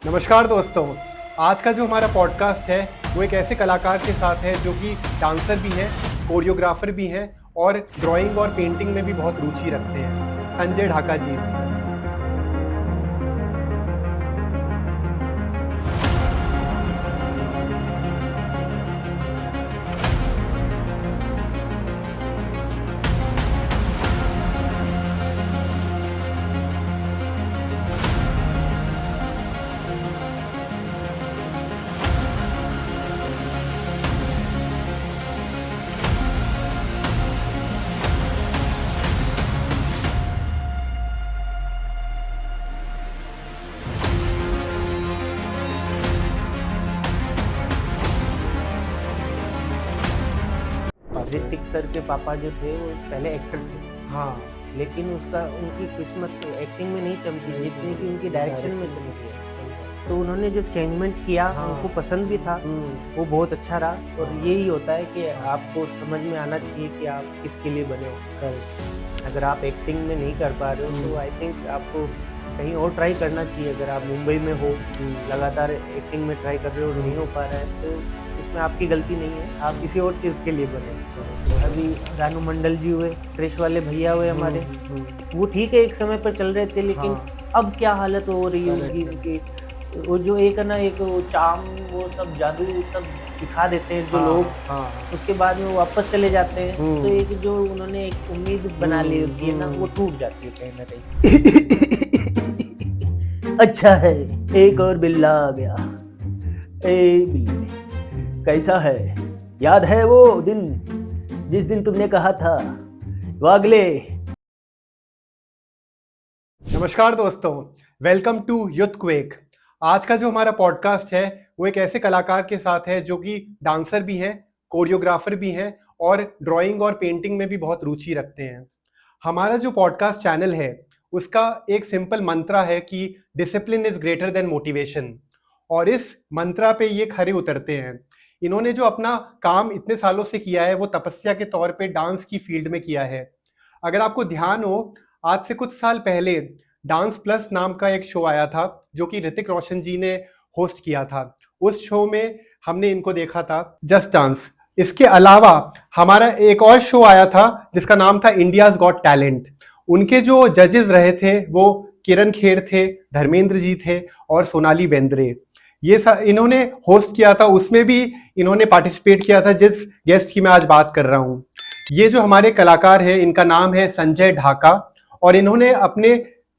नमस्कार दोस्तों। आज का जो हमारा पॉडकास्ट है वो एक ऐसे कलाकार के साथ है जो कि डांसर भी हैं, कोरियोग्राफर भी हैं और ड्राइंग और पेंटिंग में भी बहुत रुचि रखते हैं। संजय ढाका जी। ऋतिक सर के पापा जो थे वो पहले एक्टर थे, हाँ, लेकिन उनकी किस्मत एक्टिंग में नहीं चमकी जितनी कि उनकी डायरेक्शन में चमकी है। तो उन्होंने जो चेंजमेंट किया उनको पसंद भी था, वो बहुत अच्छा रहा। और यही होता है कि आपको समझ में आना चाहिए कि आप किसके लिए बने हो। अगर आप एक्टिंग में नहीं कर पा रहे हो तो आई थिंक आपको कहीं और ट्राई करना चाहिए। अगर आप मुंबई में हो, लगातार एक्टिंग में ट्राई कर रहे हो, नहीं हो पा रहा है, तो इसमें आपकी गलती नहीं है, आप किसी और चीज़ के लिए बने। अभी रानू मंडल जी हुए, क्रिश वाले भैया हुए हमारे, वो ठीक है एक समय पर चल रहे थे, लेकिन अब क्या हालत हो रही है उनकी। उनकी वो जो एक है ना, एक वो चार्म, वो सब जादू सब दिखा देते हैं जो लोग, उसके बाद में वो वापस चले जाते हैं। तो एक जो उन्होंने एक उम्मीद बना ली होती है ना, वो टूट जाती है कहीं ना कहीं। अच्छा है, एक और बिल्ला आ गया। ए बिल्ली, कैसा है? याद है वो दिन जिस दिन तुमने कहा था वागले? नमस्कार दोस्तों, वेलकम टू युथ क्वेक। आज का जो हमारा पॉडकास्ट है वो एक ऐसे कलाकार के साथ है जो कि डांसर भी हैं, कोरियोग्राफर भी हैं और ड्राइंग और पेंटिंग में भी बहुत रुचि रखते हैं। हमारा जो पॉडकास्ट चैनल है उसका एक सिंपल मंत्रा है कि discipline is greater than motivation, और इस मंत्रा पे ये खरे उतरते हैं। इन्होंने जो अपना काम इतने सालों से किया है वो तपस्या के तौर पे डांस की फील्ड में किया है। अगर आपको ध्यान हो, आज से कुछ साल पहले डांस प्लस नाम का एक शो आया था जो कि ऋतिक रोशन जी ने होस्ट किया था। उस शो में हमने इनको देखा था, जस्ट डांस। इसके अलावा हमारा एक और शो आया था जिसका नाम था इंडियाज गॉट टैलेंट। उनके जो जजेस रहे थे वो किरण खेर थे, धर्मेंद्र जी थे और सोनाली बेंद्रे। ये इन्होंने होस्ट किया था, उसमें भी इन्होंने पार्टिसिपेट किया था जिस गेस्ट की मैं आज बात कर रहा हूँ। ये जो हमारे कलाकार हैं इनका नाम है संजय ढाका, और इन्होंने अपने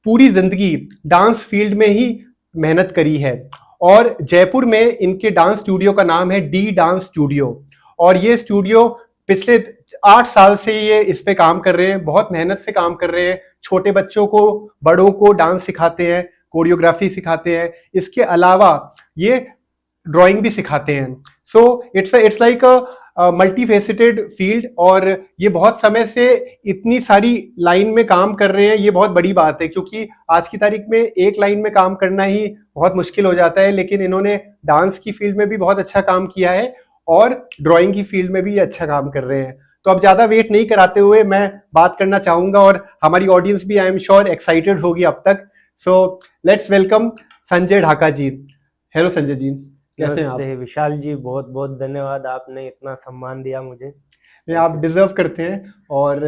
पूरी जिंदगी डांस फील्ड में ही मेहनत करी है। और जयपुर में इनके डांस स्टूडियो का नाम है डी डांस स्टूडियो, और ये स्टूडियो पिछले 8 साल से ये इस पे काम कर रहे हैं, बहुत मेहनत से काम कर रहे हैं। छोटे बच्चों को, बड़ों को डांस सिखाते हैं, कोरियोग्राफी सिखाते हैं। इसके अलावा ये ड्राइंग भी सिखाते हैं। So it's like a multi faceted field, और ये बहुत समय से इतनी सारी लाइन में काम कर रहे हैं। ये बहुत बड़ी बात है क्योंकि आज की तारीख में एक लाइन में काम करना ही बहुत मुश्किल हो जाता है, लेकिन इन्होंने डांस की फील्ड में भी बहुत अच्छा काम किया है और ड्राइंग की फील्ड में भी अच्छा काम कर रहे हैं। तो अब ज्यादा वेट नहीं कराते हुए मैं बात करना चाहूंगा, और हमारी ऑडियंस भी आई एम श्योर एक्साइटेड होगी अब तक। So let's welcome Sanjay Dhaka ji. Hello Sanjay ji, कैसे हैं आप? विशाल जी, बहुत बहुत धन्यवाद, आपने इतना सम्मान दिया मुझे। नहीं, आप डिजर्व करते हैं, और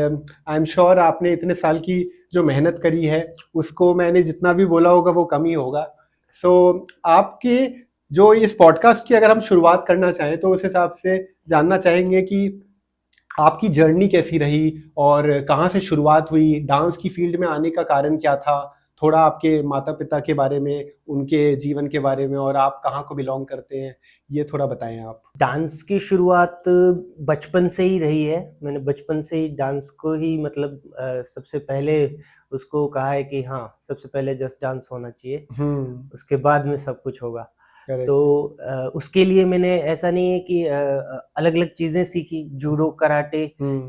आई एम श्योर आपने इतने साल की जो मेहनत करी है उसको मैंने जितना भी बोला होगा वो कम ही होगा। सो आपके जो इस पॉडकास्ट की अगर हम शुरुआत करना चाहें तो उस हिसाब से जानना चाहेंगे कि आपकी जर्नी कैसी रही और कहाँ से शुरुआत हुई, डांस की फील्ड में आने का कारण क्या था, थोड़ा आपके माता पिता के बारे में, उनके जीवन के बारे में, और आप कहाँ को बिलोंग करते हैं, ये थोड़ा बताएं आप। डांस की शुरुआत बचपन से ही रही है। मैंने बचपन से ही डांस को ही मतलब सबसे पहले उसको कहा है कि हाँ, सबसे पहले जस्ट डांस होना चाहिए, उसके बाद में सब कुछ होगा। तो उसके लिए मैंने, ऐसा नहीं है कि अलग अलग चीजें सीखी, जूडो, कराटे,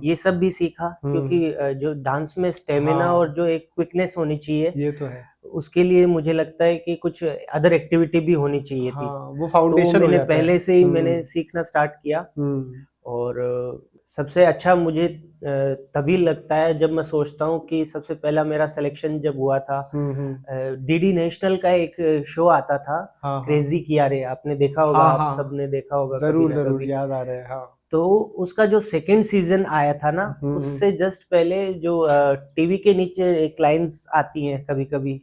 ये सब भी सीखा, क्योंकि जो डांस में स्टेमिना और जो एक क्विकनेस होनी चाहिए, ये तो है, उसके लिए मुझे लगता है कि कुछ अदर एक्टिविटी भी होनी चाहिए थी। वो फाउंडेशन तो मैंने हो जाता पहले है। से ही मैंने सीखना स्टार्ट किया, और सबसे अच्छा मुझे तभी लगता है जब मैं सोचता हूँ कि सबसे पहला मेरा सिलेक्शन जब हुआ था, डीडी नेशनल का एक शो आता था, हाँ, क्रेजी किया रे, आपने देखा होगा, हाँ, आप हाँ, सबने देखा होगा कभी जरूर ना जरूर कभी। याद आ रहा है, हाँ। तो उसका जो सेकंड सीजन आया था ना, उससे जस्ट पहले जो टीवी के नीचे एक लाइंस आती हैं कभी कभी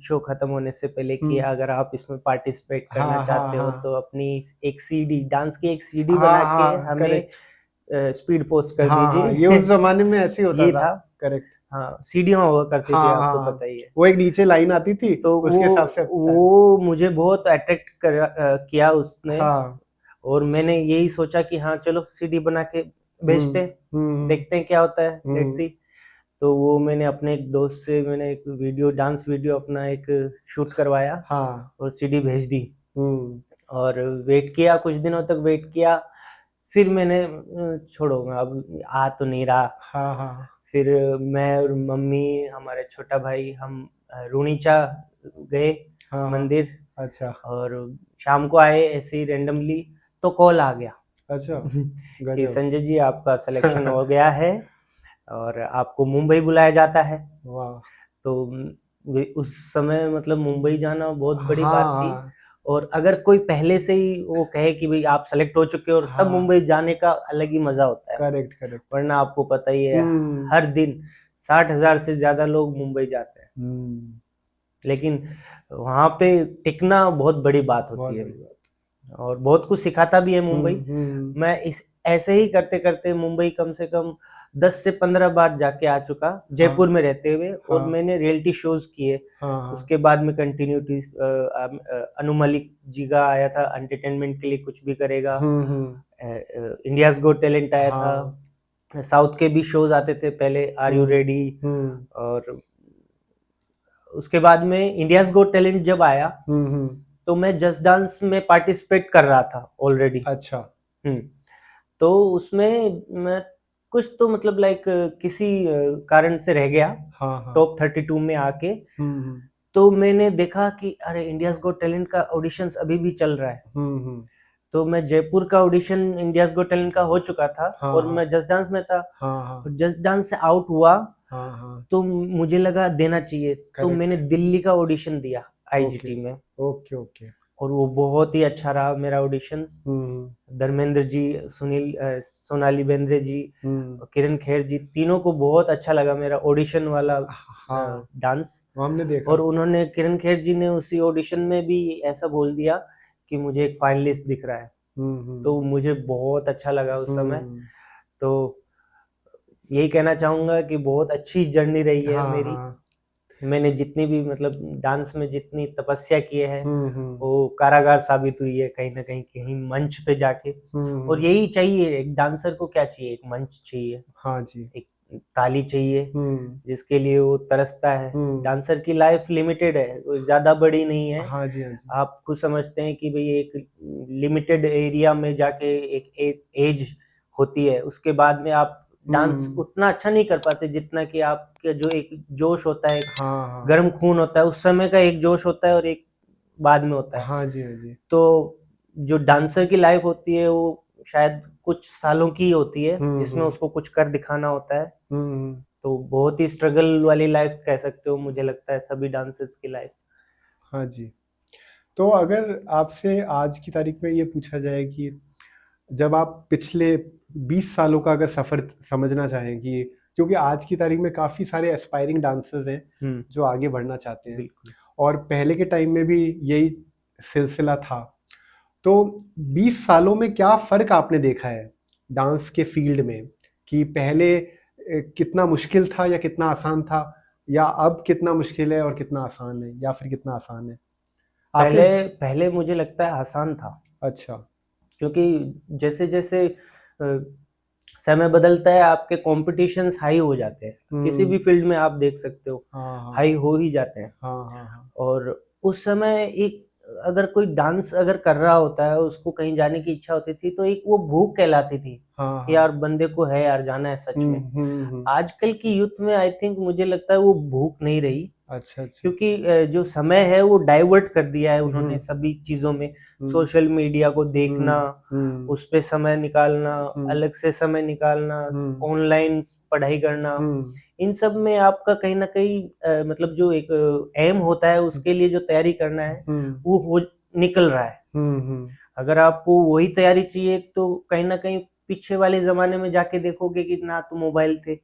शो खत्म होने से पहले कि अगर आप इसमें पार्टिसिपेट करना हाँ, हाँ, चाहते हो हाँ, तो अपनी एक सीडी, डांस की एक सीडी हाँ, बना के हाँ, हमें करेक्ट। स्पीड पोस्ट कर हाँ, हाँ, ये दीजिए। उस जमाने में ऐसे ही होता ये था। था। करेक्ट। हाँ, सीडियां हुआ करती थी, हाँ, आपको हाँ, पता ही है। वो एक नीचे लाइन आती थी, तो उसके हिसाब से वो मुझे बहुत अट्रैक्ट किया उसने। हाँ। और मैंने यही सोचा कि हाँ चलो सीडी बना के भेजते हैं, देखते हैं क्या होता है, लेट्स सी। तो वो मैंने अपने एक दोस्त से मैंने एक वीडियो, डांस वीडियो अपना एक शूट करवाया, हाँ। और सीडी भेज दी। और वेट किया, कुछ दिनों तक वेट किया, फिर मैंने छोड़ो, अब आ तो नहीं रहा। हाँ, हाँ, फिर मैं और मम्मी, हमारे छोटा भाई, हम रूनीचा गए हाँ, हाँ। मंदिर। अच्छा, और शाम को आए ऐसे ही रेंडमली, तो कॉल आ गया अच्छा, कि गजब। संजय जी आपका सिलेक्शन हो गया है और आपको मुंबई बुलाया जाता है। वाह। तो उस समय मतलब मुंबई जाना बहुत बड़ी हाँ, बात थी। हाँ, और अगर कोई पहले से ही वो कहे कि भाई आप सेलेक्ट हो चुके हो, और तब हाँ, मुंबई जाने का अलग ही मजा होता है। Correct, correct. वरना आपको पता ही है, हर दिन 60,000 से ज्यादा लोग मुंबई जाते हैं, लेकिन वहां पे टिकना बहुत बड़ी बात बहुत होती है। बड़ी बात। और बहुत कुछ सिखाता भी है मुंबई। हम्म। मैं इस ऐसे ही करते करते मुंबई कम से कम 10 से 15 बार जाके आ चुका, हाँ, जयपुर में रहते हुए। और हाँ, मैंने रियलिटी शोज किए। हाँ, हाँ। उसके बाद में कंटिन्यूटी, अनु मलिक जी का आया था एंटरटेनमेंट के लिए कुछ भी करेगा, इंडियाज गॉट टैलेंट आया हाँ। था, साउथ के भी शोज आते थे पहले, आर यू रेडी। और उसके बाद में इंडियाज गॉट टैलेंट जब आया, तो मैं जस्ट डांस में पार्टिसिपेट कर रहा था ऑलरेडी। अच्छा। तो उसमें मैं कुछ तो मतलब लाइक किसी कारण से रह गया, हाँ, हाँ। टॉप 32 में आके। तो मैंने देखा कि अरे इंडियाज गॉट टैलेंट का ऑडिशंस अभी भी चल रहा है। तो मैं जयपुर का ऑडिशन इंडियाज गॉट टैलेंट का हो चुका था, हाँ, और हाँ, मैं जस्ट डांस में था। हाँ, हाँ, जस्ट डांस से आउट हुआ, हाँ, हाँ। तो मुझे लगा देना चाहिए, तो करेक्ट। मैंने दिल्ली का ऑडिशन दिया ओके, आईजीटी में। Okay, okay. और वो बहुत ही अच्छा रहा मेरा ऑडिशन। धर्मेंद्र जी, सुनील, सोनाली बेंद्रे जी, किरण खेर जी, तीनों को बहुत अच्छा लगा मेरा ऑडिशन वाला हाँ, डांस। वो हमने देखा। और उन्होंने, किरण खेर जी ने उसी ऑडिशन में भी ऐसा बोल दिया कि मुझे एक फाइनलिस्ट दिख रहा है। तो मुझे बहुत अच्छा लगा उस समय। तो यही कहना चाहूंगा कि बहुत अच्छी जर्नी रही है हाँ, मेरी। हाँ। मैंने जितनी भी मतलब डांस में जितनी तपस्या किए हैं, हम्म। वो कारागार साबित हुई है कहीं ना कहीं, कहीं मंच पे जाके। और यही चाहिए, एक डांसर को क्या चाहिए, एक मंच चाहिए, हाँ जी। एक ताली चाहिए, जिसके लिए वो तरसता है। डांसर की लाइफ लिमिटेड है, वो ज्यादा बड़ी नहीं है। हाँ जी, हाँ जी। आप खुद समझते हैं कि भाई एक लिमिटेड एरिया में जाके एक एज होती है, उसके बाद में आप डांस उतना अच्छा नहीं कर पाते जितना कि आपका जो एक जोश होता है, हाँ, हाँ, गर्म खून होता है, उस समय का एक जोश होता है, और एक बाद में होता है। हाँ जी, हाँ जी। तो जो डांसर की लाइफ होती है वो शायद कुछ सालों की होती है, जिसमें उसको कुछ कर दिखाना होता है। तो बहुत ही स्ट्रगल वाली लाइफ कह सकते हो, मुझे लगता है सभी डांसर्स की लाइफ। हाँ जी। तो अगर आपसे आज की तारीख में ये पूछा जाए कि जब आप पिछले 20 सालों का अगर सफर समझना चाहें, कि क्योंकि आज की तारीख में काफी सारे एस्पायरिंग डांसर्स हैं जो आगे बढ़ना चाहते हैं, और पहले के टाइम में भी यही सिलसिला था। तो 20 सालों में क्या फर्क आपने देखा है डांस के फील्ड में, कि पहले कितना मुश्किल था या कितना आसान था, या अब कितना मुश्किल है और कितना आसान है, या फिर कितना आसान है आपके? पहले मुझे लगता है आसान था। अच्छा। क्योंकि जैसे जैसे समय बदलता है, आपके कॉम्पिटिशन्स हाई हो जाते हैं। किसी भी फील्ड में आप देख सकते हो, हाई हो ही जाते हैं। और उस समय एक, अगर कोई डांस अगर कर रहा होता है, उसको कहीं जाने की इच्छा होती थी, तो एक वो भूख कहलाती थी कि यार बंदे को है यार जाना है सच में। आजकल की यूथ में आई थिंक मुझे लगता है वो भूख नहीं रही। अच्छा अच्छा। क्योंकि जो समय है वो डाइवर्ट कर दिया है उन्होंने सभी चीजों में। सोशल मीडिया को देखना, उस पे समय निकालना, अलग से समय निकालना, ऑनलाइन पढ़ाई करना, इन सब में आपका कहीं ना कहीं मतलब जो एक एम होता है उसके लिए जो तैयारी करना है वो हो निकल रहा है। अगर आपको वही तैयारी चाहिए तो कहीं ना कहीं पीछे वाले जमाने में जाके देखोगे कि ना तो मोबाइल थे,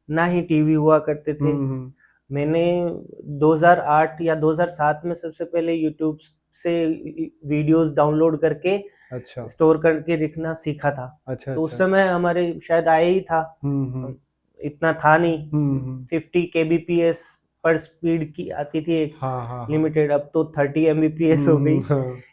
ना ही टीवी हुआ करते थे। मैंने 2008 या 2007 में सबसे पहले यूट्यूब से वीडियोस डाउनलोड करके अच्छा स्टोर करके रखना सीखा था। अच्छा। तो उस समय हमारे शायद आया ही था, इतना था नहीं। 50 kbps पर स्पीड की आती थी एक लिमिटेड, अब तो 30 mbps हो गई।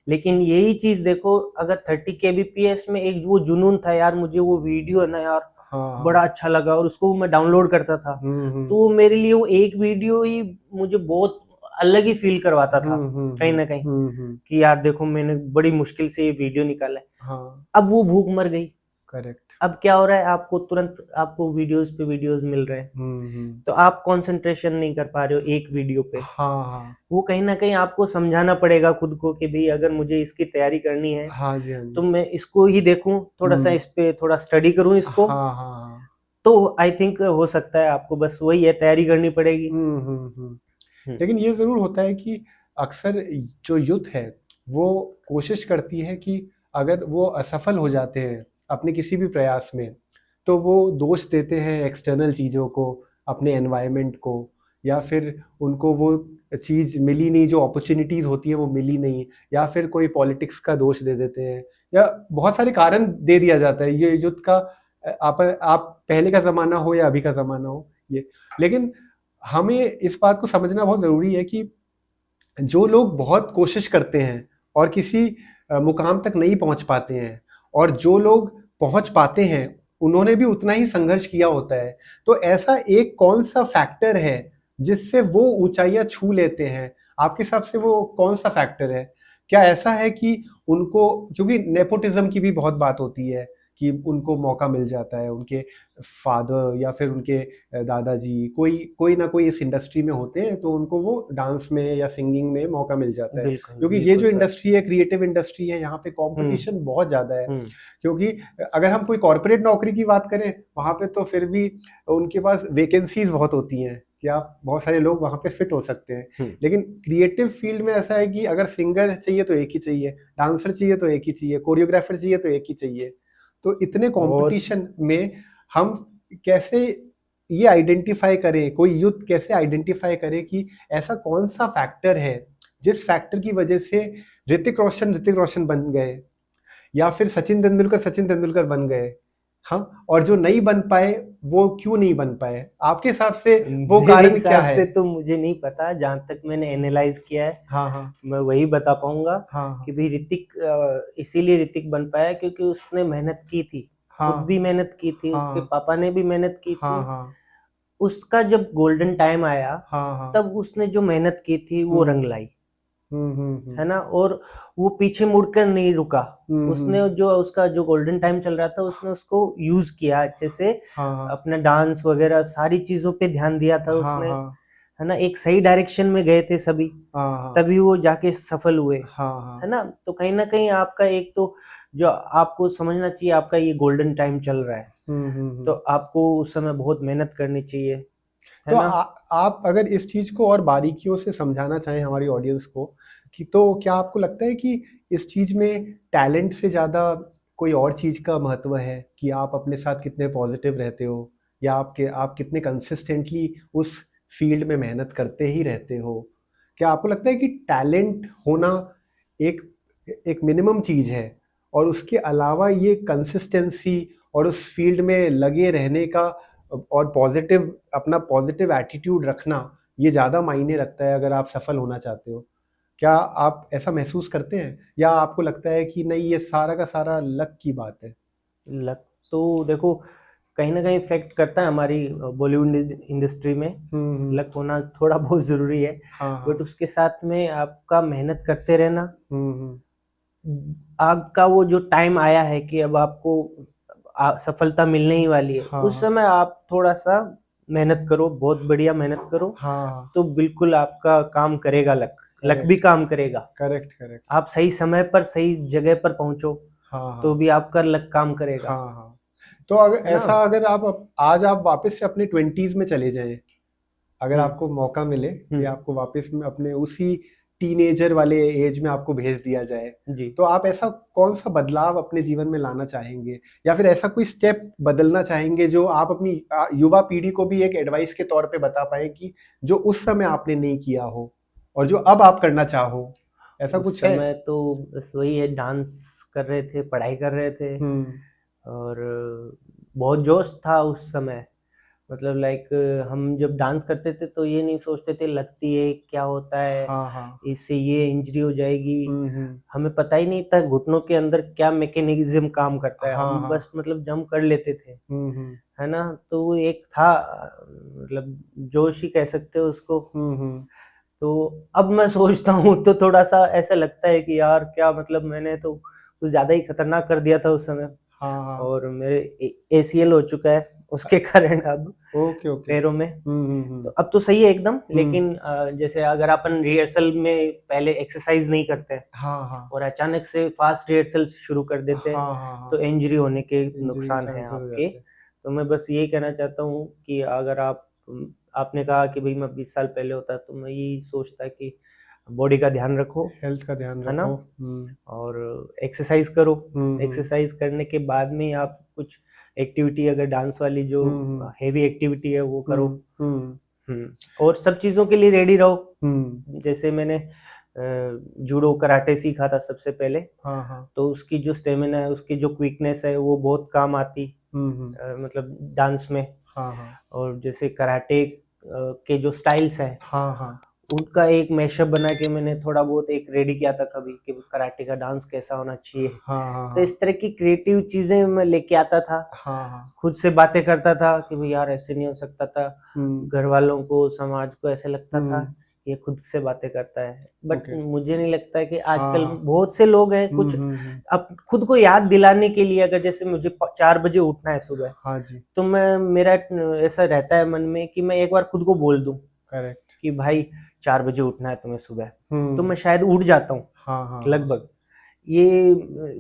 लेकिन यही चीज देखो, अगर 30 kbps में एक वो जुनून था यार, मुझे वो वीडियो है ना यार बड़ा अच्छा लगा और उसको मैं डाउनलोड करता था, तो मेरे लिए वो एक वीडियो ही मुझे बहुत अलग ही फील करवाता था कहीं ना कहीं, कि यार देखो मैंने बड़ी मुश्किल से ये वीडियो निकाला है। अब वो भूख मर गई। करेक्ट। अब क्या हो रहा है, आपको तुरंत आपको वीडियोस पे वीडियोस मिल रहे हैं, तो आप कंसंट्रेशन नहीं कर पा रहे हो एक वीडियो पे। वो कहीं ना कहीं आपको समझाना पड़ेगा खुद को कि भाई अगर मुझे इसकी तैयारी करनी है तो मैं इसको ही देखूं, थोड़ा सा इस पे थोड़ा स्टडी करूं इसको। तो आई थिंक हो सकता है आपको बस वही है, तैयारी करनी पड़ेगी। लेकिन ये जरूर होता है कि अक्सर जो यूथ है वो कोशिश करती है कि अगर वो असफल हो जाते हैं अपने किसी भी प्रयास में, तो वो दोष देते हैं एक्सटर्नल चीज़ों को, अपने एनवायरनमेंट को, या फिर उनको वो चीज़ मिली नहीं, जो अपॉर्चुनिटीज़ होती है वो मिली नहीं, या फिर कोई पॉलिटिक्स का दोष दे देते हैं, या बहुत सारे कारण दे दिया जाता है। ये युद्ध का आप पहले का ज़माना हो या अभी का ज़माना हो ये, लेकिन हमें इस बात को समझना बहुत ज़रूरी है कि जो लोग बहुत कोशिश करते हैं और किसी मुकाम तक नहीं पहुंच पाते हैं, और जो लोग पहुंच पाते हैं उन्होंने भी उतना ही संघर्ष किया होता है। तो ऐसा एक कौन सा फैक्टर है जिससे वो ऊंचाइयां छू लेते हैं? आपके हिसाब से वो कौन सा फैक्टर है? क्या ऐसा है कि उनको, क्योंकि नेपोटिज्म की भी बहुत बात होती है कि उनको मौका मिल जाता है, उनके फादर या फिर उनके दादाजी कोई कोई ना कोई इस इंडस्ट्री में होते हैं, तो उनको वो डांस में या सिंगिंग में मौका मिल जाता है। क्योंकि ये जो इंडस्ट्री है, क्रिएटिव इंडस्ट्री है, यहाँ पे कंपटीशन बहुत ज़्यादा है। क्योंकि अगर हम कोई कॉर्पोरेट नौकरी की बात करें, वहाँ पे तो फिर भी उनके पास वैकेंसीज बहुत होती हैं कि आप बहुत सारे लोग वहाँ पे फिट हो सकते हैं। लेकिन क्रिएटिव फील्ड में ऐसा है कि अगर सिंगर चाहिए तो एक ही चाहिए, डांसर चाहिए तो एक ही चाहिए, कोरियोग्राफर चाहिए तो एक ही चाहिए। तो इतने कंपटीशन में हम कैसे ये आइडेंटिफाई करें, कोई यूथ कैसे आइडेंटिफाई करे कि ऐसा कौन सा फैक्टर है जिस फैक्टर की वजह से ऋतिक रोशन बन गए, या फिर सचिन तेंदुलकर बन गए, हाँ, और जो नहीं बन पाए वो क्यों नहीं बन पाए? आपके हिसाब से वो कारण क्या है? से तो मुझे नहीं पता, जहां तक मैंने एनालाइज किया है मैं वही बता पाऊंगा कि भाई ऋतिक इसीलिए ऋतिक बन पाया क्योंकि उसने मेहनत की थी, खुद भी मेहनत की थी, उसके पापा ने भी मेहनत की थी। उसका जब गोल्डन टाइम आया तब उसने जो मेहनत की थी वो रंग लाई, है ना, और वो पीछे मुड़कर नहीं रुका। उसने जो उसका जो गोल्डन टाइम चल रहा था उसने उसको यूज किया अच्छे से, अपना डांस वगैरह सारी चीजों पे ध्यान दिया था उसने, है ना, एक सही डायरेक्शन में गए थे सभी, तभी वो जाके सफल हुए, है ना। तो कहीं ना कहीं आपका एक तो जो आपको समझना चाहिए, आपका ये गोल्डन टाइम चल रहा है, तो आपको उस समय बहुत मेहनत करनी चाहिए, है तो ना। आप अगर इस चीज को और बारीकियों से समझाना चाहें हमारी ऑडियंस को, कि तो क्या आपको लगता है कि इस चीज में टैलेंट से ज्यादा कोई और चीज का महत्व है, कि आप अपने साथ कितने पॉजिटिव रहते हो, या आप कितने कंसिस्टेंटली उस फील्ड में मेहनत करते ही रहते हो? क्या आपको लगता है कि टैलेंट होना एक एक मिनिमम चीज है, और उसके अलावा ये कंसिस्टेंसी और उस फील्ड में लगे रहने का और अपना पॉजिटिव एटीट्यूड रखना, ये ज़्यादा मायने रखता है अगर आप सफल होना चाहते हो? क्या आप ऐसा महसूस करते हैं, या आपको लगता है कि नहीं, ये सारा का सारा लक की बात है? लक तो देखो कहीं ना कहीं इफेक्ट करता है हमारी बॉलीवुड इंडस्ट्री में, लक होना थोड़ा बहुत जरूरी है, बट उसके साथ में आपका मेहनत करते रहना। आपका वो जो टाइम आया है कि अब आपको सफलता मिलने ही वाली है, उस समय आप थोड़ा सा मेहनत करो, बहुत बढ़िया मेहनत करो, हाँ तो बिल्कुल आपका काम करेगा लक। लक भी काम करेगा। Correct correct. आप सही समय पर सही जगह पर पहुंचो हाँ तो हाँ भी आपका लक काम करेगा, हाँ हाँ। तो अगर है ना? ऐसा, अगर आज आप वापस से अपने 20s में चले जाएं, अगर हम्म आपको मौका मिले कि हम्म आपको वापस में अपने उसी टीनेजर वाले एज में आपको भेज दिया जाए, जी। तो आप ऐसा कौन सा बदलाव अपने जीवन में लाना चाहेंगे, या फिर ऐसा कोई स्टेप बदलना चाहेंगे जो आप अपनी युवा पीढ़ी को भी एक एडवाइस के तौर पे बता पाए कि जो उस समय आपने नहीं किया हो और जो अब आप करना चाहो, ऐसा उस कुछ है? समय तो बस वही है, डांस कर रहे थे, पढ़ाई कर रहे थे, हम्म और बहुत जोश था उस समय। मतलब लाइक हम जब डांस करते थे तो ये नहीं सोचते थे लगती है क्या होता है, हाँ हाँ इससे ये इंजरी हो जाएगी। हम्म। हमें पता ही नहीं था घुटनों के अंदर क्या मैकेनिज्म काम करता है, हाँ हम हाँ बस मतलब जंप कर लेते थे, हम्म। है ना? तो वो एक था मतलब जोश ही कह सकते हो उसको। हम्म। तो अब मैं सोचता हूँ तो थोड़ा सा ऐसा लगता है कि यार क्या मतलब मैंने तो कुछ ज्यादा ही खतरनाक कर दिया था उस समय। हाँ हाँ। और मेरे ACL हो चुका है उसके कारण अब ओके ओके। पैरों में। हम्म। तो अब तो सही है एकदम, हम्म। लेकिन जैसे अगर अपन रिहर्सल में पहले एक्सरसाइज नहीं करते हैं हाँ हाँ और अचानक से फास्ट रिहर्सल शुरू कर देते हैं हाँ हाँ हाँ। तो इंजरी होने के इंजरी के नुकसान हैं चांसेस हो आपके। जाते हैं। तो मैं बस यही कहना चाहता हूँ कि अगर आपने कहा कि भाई मैं 20 साल पहले होता तो मैं यही सोचता कि बॉडी का ध्यान रखो, हेल्थ का ध्यान है ना? रखो। और एक्सरसाइज करो। हम्म। एक्सरसाइज करने के बाद में ही आप कुछ एक्टिविटी, अगर डांस वाली जो हम्म हेवी एक्टिविटी है वो करो। हम्म और सब चीज़ों के लिए रेडी रहो। हम्म। जैसे मैंने जूडो कराटे सीखा था सबसे पहले, हाँ हाँ तो उसकी जो स्टेमिना है, उसकी जो क्विकनेस है वो बहुत काम आती हम्म। मतलब डांस में। हाँ हाँ और जैसे कराटे के जो स्टाइल्स है हाँ हाँ उनका एक मैशअप बना के मैंने थोड़ा बहुत एक रेडी किया था कभी, कि कराटे का डांस कैसा होना चाहिए। हाँ तो हाँ इस तरह की क्रिएटिव चीजें मैं लेके आता था, हाँ हाँ। खुद से बातें करता था कि भाई यार ऐसे नहीं हो सकता था। हम्म घर वालों को, समाज को ऐसे लगता था हम्म। ये खुद से बातें करता है, बट ओके। मुझे नहीं लगता है कि हाँ आजकल हाँ। बहुत से लोग हैं कुछ अब खुद को याद दिलाने के लिए, अगर जैसे मुझे 4 बजे उठना है सुबह, हाँ जी। तो मैं मेरा ऐसा रहता है मन में कि मैं एक बार खुद को बोल दूं करेक्ट। कि भाई 4 बजे उठना है तुम्हें सुबह, तो हम्म। मैं शायद उठ जाता हूँ हाँ हाँ हाँ। लगभग। ये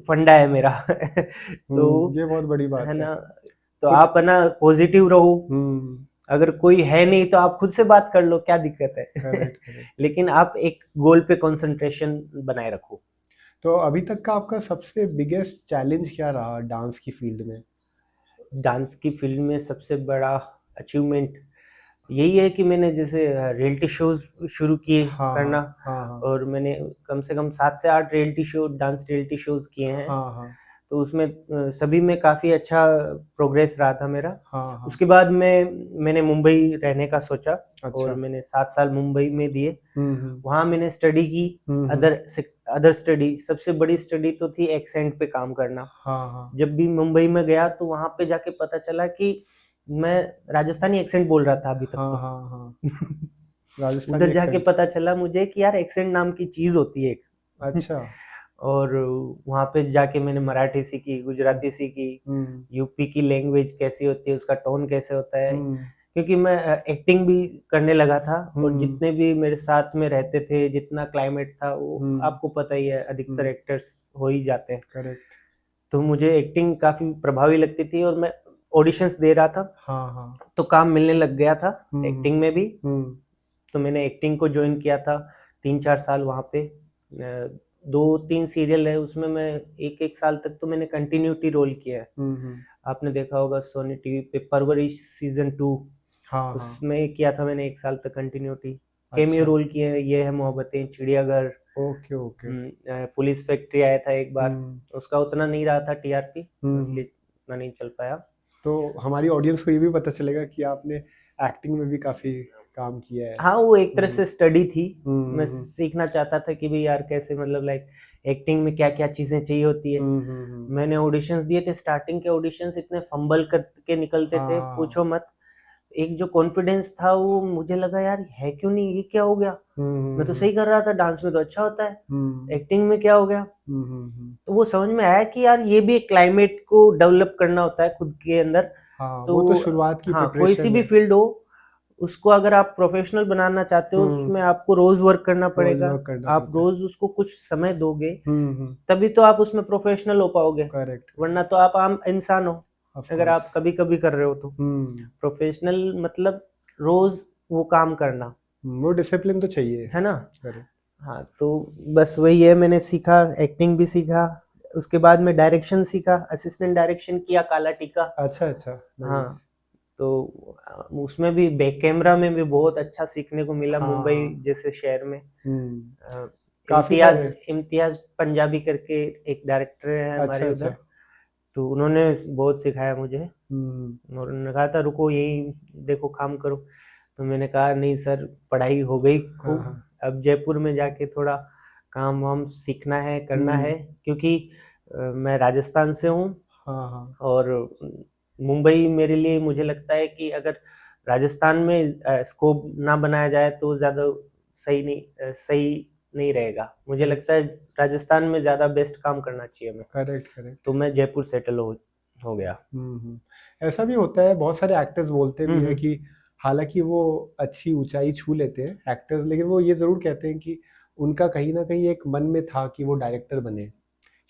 फंडा है मेरा तो ये बहुत बड़ी बात है है। ना, तो कुछ। आप है ना पॉजिटिव रहो। हम्म। अगर कोई है नहीं तो आप खुद से बात कर लो, क्या दिक्कत है? Correct correct. लेकिन आप एक गोल पे कंसंट्रेशन बनाए रखो। तो अभी तक का आपका सबसे बिगेस्ट चैलेंज क्या रहा डांस की फील्ड में? डांस की फील्ड में सबसे बड़ा अचीवमेंट यही है कि मैंने जैसे रियलिटी शोज शुरू किए हाँ हाँ करना, हाँ हाँ और मैंने कम से कम 7 से 8 reality show, dance reality shows किए हैं। हाँ हाँ तो उसमें सभी में काफ़ी अच्छा प्रोग्रेस रहा था मेरा। हाँ हाँ। उसके बाद मैंने मुंबई रहने का सोचा, और अच्छा। मैंने 7 साल मुंबई में दिए। हम्म। वहाँ मैंने स्टडी की, हम्म। Other other study. सबसे बड़ी स्टडी तो थी एक्सेंट पे काम करना। हाँ हाँ जब भी मुंबई में गया तो वहाँ पे जाके पता चला कि मैं राजस्थानी एक्सेंट बोल रहा था अभी तक हाँ तो। हाँ हाँ। राजस्थानी उधर जाके एक्सेंट। पता चला मुझे कि यार एक्सेंट नाम की चीज होती है एक। अच्छा। और वहाँ पे जाके मैंने मराठी सीखी, गुजराती सीखी, हम्म यूपी की लैंग्वेज कैसी होती है, उसका टोन कैसे होता है। हम्म क्योंकि मैं एक्टिंग भी करने लगा था, और हम्म जितने भी मेरे साथ में रहते थे, जितना क्लाइमेट था वो हम्म आपको पता ही है, अधिकतर हम्म। एक्टर्स हो ही जाते हैं। करेक्ट। तो मुझे एक्टिंग काफी प्रभावी लगती थी, और मैं ऑडिशंस दे रहा था, हाँ हाँ। तो काम मिलने लग गया था हम्म एक्टिंग में भी। हम्म। तो मैंने एक्टिंग को ज्वाइन किया था 3-4 साल वहाँ पे। 2-3 सीरियल है उसमें, मैं 1-1 साल तक तो मैंने कंटिन्यूटी रोल किया है। हम्म। आपने देखा होगा सोनी टीवी पे परवरिश सीजन 2, हाँ हाँ। उसमें किया था मैंने 1 साल तक कंटिन्यूटी। कैमियो अच्छा। रोल किए हैं, ये है मोहब्बतें, चिड़ियाघर, ओके ओके। पुलिस फैक्ट्री आया था एक बार, हम्म उसका उतना नहीं रहा था टीआरपी, हम्म। इसलिए उतना नहीं चल पाया। तो हमारी ऑडियंस को ये भी पता चलेगा कि आपने एक्टिंग में भी काफी काम किया है। हाँ, वो एक तरह से स्टडी थी। मैं हम्म सीखना चाहता था कि भाई यार कैसे, मतलब लाइक एक्टिंग में क्या क्या चीजें चाहिए होती है। हम्म। मैंने ऑडिशंस दिए थे, स्टार्टिंग के ऑडिशंस इतने फंबल करके निकलते थे, हाँ। पूछो मत। एक जो कॉन्फिडेंस था वो मुझे लगा यार है क्यों नहीं, ये क्या हो गया? मैं तो सही कर रहा था, डांस में तो अच्छा होता है, हम्म एक्टिंग में क्या हो गया? हम्म। तो वो समझ में आया कि यार ये भी एक क्लाइमेट को डेवलप करना होता है खुद के अंदर। हाँ, तो वो तो शुरुआत की हाँ, कोई सी प्रिपरेशन भी है। फील्ड हो, उसको अगर आप प्रोफेशनल बनाना चाहते हो, उसमें आपको रोज वर्क करना रोज पड़ेगा। वर्क करना आप पड़ता है। रोज उसको कुछ समय दोगे, हम्म। तभी तो आप उसमें प्रोफेशनल हो पाओगे, करेक्ट। वरना तो आप आम इंसान हो ऑफ अगर कोर्स। आप कभी कभी कर रहे हो तो। हम्म। प्रोफेशनल मतलब रोज वो काम करना, वो डिसिप्लिन तो चाहिए। है ना। करेक्ट। हाँ, तो बस वही है, मैंने सीखा, एक्टिंग भी सीखा, उसके बाद में डायरेक्शन सीखा, असिस्टेंट डायरेक्शन किया काला टीका। अच्छा अच्छा, हाँ, नाइस। तो उसमें भी बैक कैमरा में भी बहुत अच्छा सीखने को मिला, मुंबई हाँ। जैसे शहर में। हम्म। अ, काफी इम्तियाज सारे। इम्तियाज पंजाबी करके एक डायरेक्टर है अच्छा हमारे अच्छा। उधर, तो उन्होंने बहुत सिखाया मुझे। हम्म। और उन्होंने कहा था रुको यही देखो काम करो, तो मैंने कहा नहीं सर, पढ़ाई हो गई हाँ खूब, हाँ। अब जयपुर में जाके थोड़ा काम वाम सीखना है, करना है, क्योंकि मैं राजस्थान से हूँ। हाँ हाँ। और मुंबई मेरे लिए, मुझे लगता है कि अगर राजस्थान में स्कोप ना बनाया जाए तो ज़्यादा सही नहीं रहेगा। मुझे करेक्ट लगता है राजस्थान में ज़्यादा बेस्ट काम करना चाहिए हमें, करेक्ट करेक्ट। तो मैं जयपुर सेटल हो गया। ऐसा भी होता है, बहुत सारे एक्टर्स बोलते भी हैं हम्म। कि हालांकि वो अच्छी ऊंचाई छू लेते हैं एक्टर्स, लेकिन वो ये जरूर कहते हैं कि उनका कहीं ना कहीं एक मन में था कि वो डायरेक्टर बने,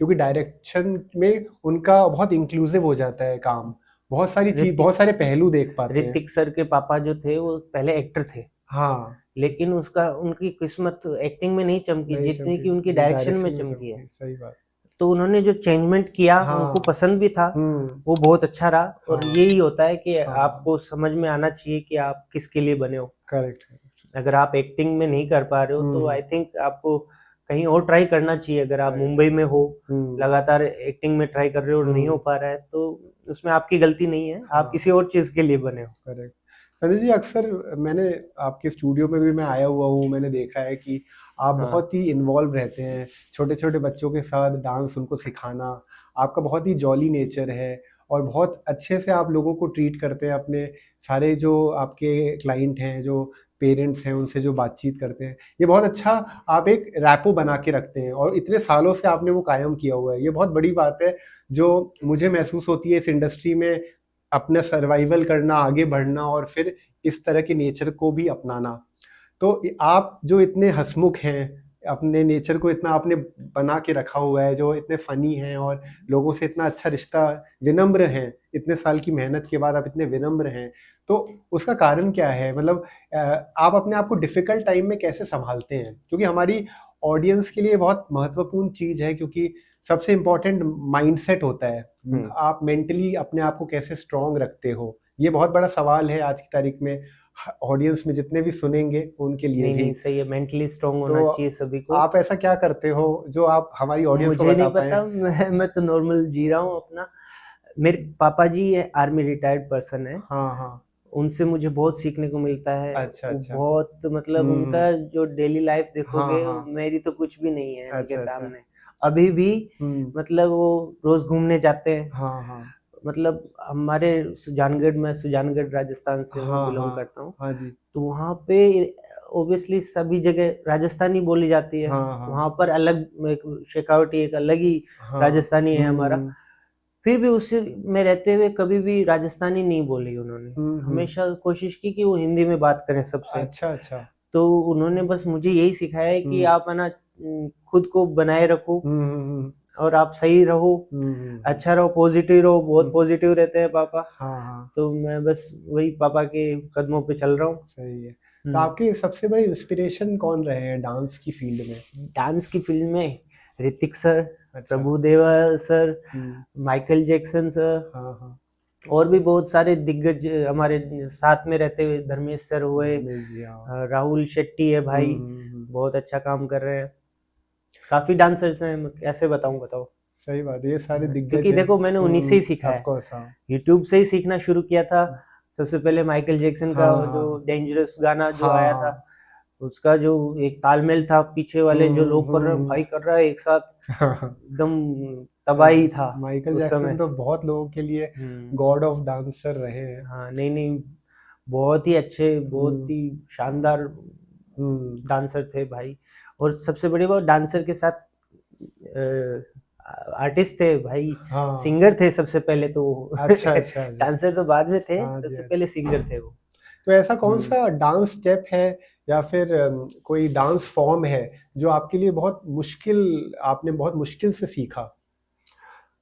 क्योंकि डायरेक्शन में उनका बहुत इंक्लूसिव हो जाता है काम, बहुत सारी चीज, ऋतिक बहुत सारे पहलू देख पाते हैं। ऋतिक सर के पापा जो थे वो पहले एक्टर थे, हाँ। लेकिन उसका उनकी किस्मत एक्टिंग में नहीं चमकी नहीं जितनी चमकी, कि उनकी डायरेक्शन में डायरेक्शन में चमकी है। चमकी, सही बात। तो उन्होंने जो चेंजमेंट किया हाँ। उनको पसंद भी था, हम्म। वो बहुत अच्छा रहा। और हाँ यही होता है कि हाँ। आपको समझ में आना चाहिए कि आप किसके लिए बने हो। करेक्ट। अगर आप एक्टिंग में नहीं कर पा रहे हो तो आई थिंक आपको कहीं और ट्राई करना चाहिए। अगर आप राइट। मुंबई में हो, हम्म। लगातार एक्टिंग में ट्राई कर रहे हो और नहीं हो पा रहा है, तो उसमें आपकी गलती नहीं है, आप हाँ। किसी और चीज के लिए बने हो। करेक्ट। संजय जी, अक्सर मैंने आपके स्टूडियो में भी मैं आया हुआ हूँ, मैंने देखा है कि आप हाँ, बहुत ही इन्वॉल्व रहते हैं छोटे छोटे बच्चों के साथ, डांस उनको सिखाना, आपका बहुत ही जॉली नेचर है, और बहुत अच्छे से आप लोगों को ट्रीट करते हैं। अपने सारे जो आपके क्लाइंट हैं, जो पेरेंट्स हैं, उनसे जो बातचीत करते हैं, ये बहुत अच्छा आप एक रैपो बना के रखते हैं, और इतने सालों से आपने वो कायम किया हुआ है। ये बहुत बड़ी बात है जो मुझे महसूस होती है इस इंडस्ट्री में, अपना सर्वाइवल करना, आगे बढ़ना, और फिर इस तरह के नेचर को भी अपनाना। तो आप जो इतने हंसमुख हैं, अपने नेचर को इतना आपने बना के रखा हुआ है, जो इतने फनी हैं और लोगों से इतना अच्छा रिश्ता, विनम्र हैं, इतने साल की मेहनत के बाद आप इतने विनम्र हैं, तो उसका कारण क्या है? मतलब आप अपने आप को डिफिकल्ट टाइम में कैसे संभालते हैं? क्योंकि हमारी ऑडियंस के लिए बहुत महत्वपूर्ण चीज़ है, क्योंकि सबसे इम्पोर्टेंट माइंडसेट होता है। आप मेंटली अपने आप को कैसे स्ट्रांग रखते हो, ये बहुत बड़ा सवाल है आज की तारीख में, ऑडियंस में जितने भी सुनेंगे उनके लिए नहीं भी। नहीं, सही है, मेंटली स्ट्रांग होना तो चाहिए सभी को। आप ऐसा क्या करते हो जो आप हमारी ऑडियंस को मुझे बता नहीं पाएं? पता, मैं तो नॉर्मल जी रहा हूँ अपना। मेरे पापा जी आर्मी रिटायर्ड पर्सन है, हाँ हाँ। उनसे मुझे बहुत सीखने को मिलता है। अच्छा वो अच्छा। बहुत मतलब उनका जो डेली लाइफ हाँ देखोगे, हाँ। मेरी तो कुछ भी नहीं है उनके अच्छा अच्छा। सामने। अभी भी हम्म। मतलब वो रोज घूमने जाते हैं। हाँ हाँ। मतलब हमारे सुजानगढ़ में, सुजानगढ़ राजस्थान से हूँ, हाँ बिलोंग हाँ। करता हूँ। हाँ जी। तो वहाँ पे ऑब्वियसली सभी जगह राजस्थानी बोली जाती है। हाँ हाँ। वहाँ पर अलग एक शेखावटी, एक अलग ही हाँ। राजस्थानी है हमारा। फिर भी उसी में रहते हुए कभी भी राजस्थानी नहीं बोली उन्होंने। हम्म। हमेशा कोशिश की कि वो हिंदी में बात करें सबसे। अच्छा अच्छा। तो उन्होंने बस मुझे यही सिखाया है कि हम्म आप है ना, खुद को बनाए रखो हम्म हम्म और आप सही रहो, हम्म। अच्छा रहो, पॉजिटिव रहो। बहुत हम्म, पॉजिटिव रहते हैं पापा। हाँ हाँ। तो मैं बस वही पापा के कदमों पे चल रहा हूँ। सही है। तो आपके सबसे बड़े इंस्पिरेशन कौन रहे हैं डांस की फील्ड में? डांस की फील्ड में ऋतिक सर, अच्छा। प्रभु देवा सर, हम्म। माइकल जैक्सन सर, हाँ हाँ। और भी बहुत सारे दिग्गज हमारे साथ में रहते हुए, धर्मेश सर हुए, धर्मेश जी, हाँ। राहुल शेट्टी है भाई, बहुत अच्छा काम कर रहे हैं। काफी डांसर्स हैं, मैं कैसे बताऊं, बताओ। सही बात है, ये सारे दिग्गज क्योंकि हैं। देखो मैंने उन्हीं से ही सीखा ऑफ है, कोर्स, हाँ। यूट्यूब से ही सीखना शुरू किया था। सबसे पहले माइकल जैक्सन का हाँ जो हाँ। डेंजरस गाना जो हाँ आया था, हाँ। उसका जो एक तालमेल था, पीछे वाले जो लोग कर रहे हैं, हम्म। भाई कर रहा है एक साथ, हाँ हाँ। एकदम सही तबाही है। था माइकल उस जैक्सन समय। तो बहुत लोगों के लिए हम्म। गॉड ऑफ डांसर रहे हैं। हाँ, नहीं नहीं, बहुत ही अच्छे, बहुत हम्म ही शानदार हम्म। डांसर थे भाई। और सबसे बड़ी बात, डांसर के साथ आर्टिस्ट थे भाई, हाँ सिंगर थे सबसे पहले तो वो। अच्छा अच्छा अच्छा। डांसर तो बाद में थे, हाँ जी सबसे हाँ जी। पहले सिंगर थे वो। तो ऐसा कौन हम्म। सा डांस स्टेप है या फिर कोई डांस फॉर्म है जो आपके लिए बहुत मुश्किल, आपने बहुत मुश्किल से सीखा?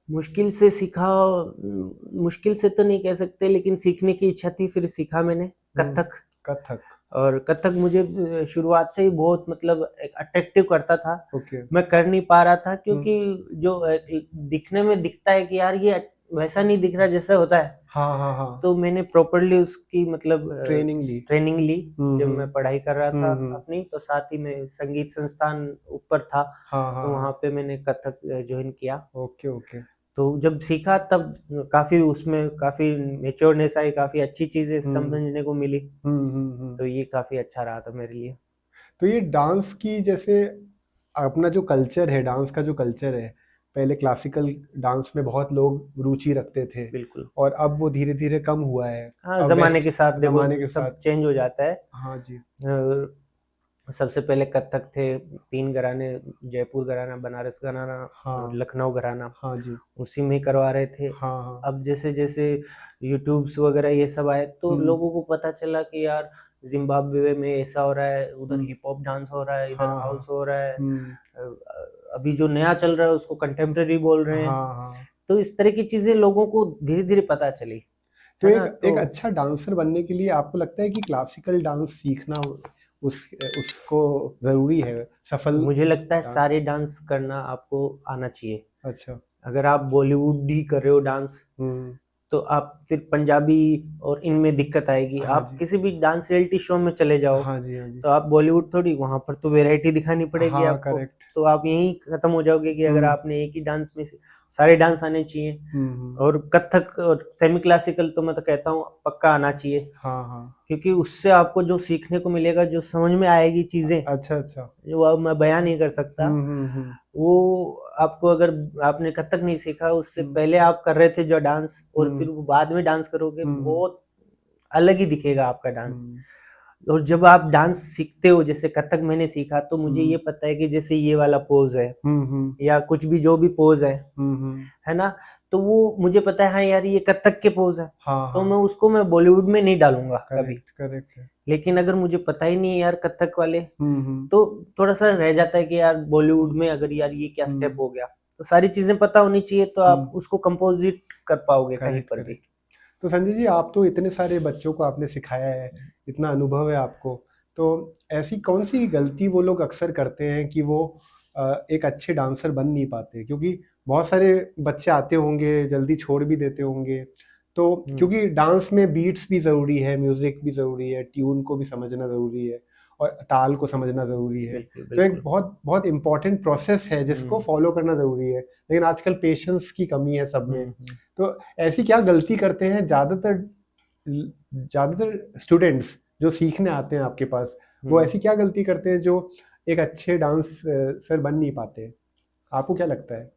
मुश्किल से सीखा, मुश्किल से तो नहीं कह सकते, लेकिन सीखने की इच्छा थी, फिर सीखा मैंने हम्म, कथक। कथक। और कथक मुझे शुरुआत से ही बहुत मतलब एक अट्रैक्टिव करता था। ओके। मैं कर नहीं पा रहा था, हम्म, क्योंकि जो दिखने में दिखता है कि यार ये वैसा नहीं दिख रहा जैसा होता है। हाँ हाँ हाँ। तो मैंने प्रॉपरली उसकी मतलब ट्रेनिंग ली। ट्रेनिंग ली। जब हम्म, मैं पढ़ाई कर रहा था हम्म। अपनी, तो साथ ही में संगीत संस्थान ऊपर था, हाँ हाँ तो हाँ। वहाँ पे मैंने कथक ज्वाइन किया। Okay okay. तो जब सीखा तब काफी उसमें काफी मेच्योरनेस आई, काफी अच्छी चीजें हम्म समझने को मिली। हम्म। तो ये काफी अच्छा रहा था मेरे लिए। तो ये डांस की, जैसे अपना जो कल्चर है, डांस का जो कल्चर है, पहले क्लासिकल डांस में बहुत लोग रुचि रखते थे बिल्कुल। और अब वो धीरे धीरे कम हुआ है। हाँ, अब जमाने वेस्ट, के साथ देखो जमाने के सब साथ। चेंज हो जाता है। हाँ जी। सबसे पहले कथक थे, 3 घराने, जयपुर घराना, बनारस घराना और हाँ लखनऊ घराना, हाँ जी। उसी में ही करवा रहे थे। हाँ हाँ। अब जैसे जैसे यूट्यूब्स वगैरह ये सब आए, तो हम्म। लोगों को पता चला कि यार जिम्बाब्वे में ऐसा हो रहा है, उधर हम्म। हिप हॉप डांस हो रहा है, इधर हाँ हाँ। हाउस हो रहा है। हम्म। अभी जो नया चल रहा है उसको कंटेम्प्रेरी बोल रहे हैं। हाँ हाँ। तो इस तरह की चीजें लोगों को धीरे धीरे पता चली, तो है एक ना। एक तो अच्छा डांसर बनने के लिए आपको लगता है कि क्लासिकल डांस सीखना उसको जरूरी है, सफल मुझे लगता है डांस? सारे डांस करना आपको आना चाहिए। अच्छा। अगर आप बॉलीवुड ही कर रहे हो डांस, हम्म। तो आप फिर पंजाबी और इनमें दिक्कत आएगी। हाँ आप जी। किसी भी डांस रियलिटी शो में चले जाओ, हाँ जी हाँ जी। तो आप बॉलीवुड थोड़ी, वहां पर तो वैरायटी दिखानी पड़ेगी हाँ आपको। करेक्ट। तो आप यहीं खत्म हो जाओगे कि अगर हम्म आपने एक ही डांस में से सारे डांस आने चाहिए। हम्म। और कथक और सेमी क्लासिकल तो मैं तो कहता हूँ पक्का आना चाहिए, हाँ हाँ। क्योंकि उससे आपको जो सीखने को मिलेगा, जो समझ में आएगी चीजें, अच्छा अच्छा। जो अब मैं बयान नहीं कर सकता, हम्म। वो आपको, अगर आपने कथक नहीं सीखा, उससे हम्म पहले आप कर रहे थे जो डांस, और हम्म फिर वो बाद में डांस करोगे, हम्म बहुत अलग ही दिखेगा आपका डांस। हम्म और जब आप डांस सीखते हो, जैसे कथक मैंने सीखा, तो मुझे हम्म ये पता है कि जैसे ये वाला पोज है, हम्म या कुछ भी जो भी पोज हम्म। है ना, तो वो मुझे पता है, हाँ यार ये कथक के पोज है। हाँ तो हाँ। मैं बॉलीवुड में नहीं डालूंगा कभी। करेक्ट करेक्ट है। लेकिन अगर मुझे पता ही नहीं है यार कथक वाले, हम्म। तो थोड़ा सा रह जाता है कि यार बॉलीवुड में अगर यार ये क्या स्टेप हो गया। तो सारी चीजें पता होनी चाहिए, तो आप उसको कंपोजिट कर पाओगे कहीं करेक्ट पर भी। करेक्ट। तो संजय जी, आप तो इतने सारे बच्चों को आपने सिखाया है, इतना अनुभव है आपको, तो ऐसी कौन सी गलती वो लोग अक्सर करते हैं कि वो एक अच्छे डांसर बन नहीं पाते? क्योंकि बहुत सारे बच्चे आते होंगे, जल्दी छोड़ भी देते होंगे, तो क्योंकि डांस में बीट्स भी ज़रूरी है, म्यूज़िक भी ज़रूरी है, ट्यून को भी समझना ज़रूरी है और ताल को समझना ज़रूरी है। बिल्कुल तो एक बिल्कुल। बहुत बहुत इम्पॉर्टेंट प्रोसेस है जिसको फॉलो करना ज़रूरी है, लेकिन आजकल पेशेंस की कमी है सब में। हम्म। तो ऐसी क्या गलती करते हैं ज़्यादातर स्टूडेंट्स जो सीखने आते हैं आपके पास, वो ऐसी क्या गलती करते हैं जो एक अच्छे डांस सर बन नहीं पाते? आपको क्या लगता है?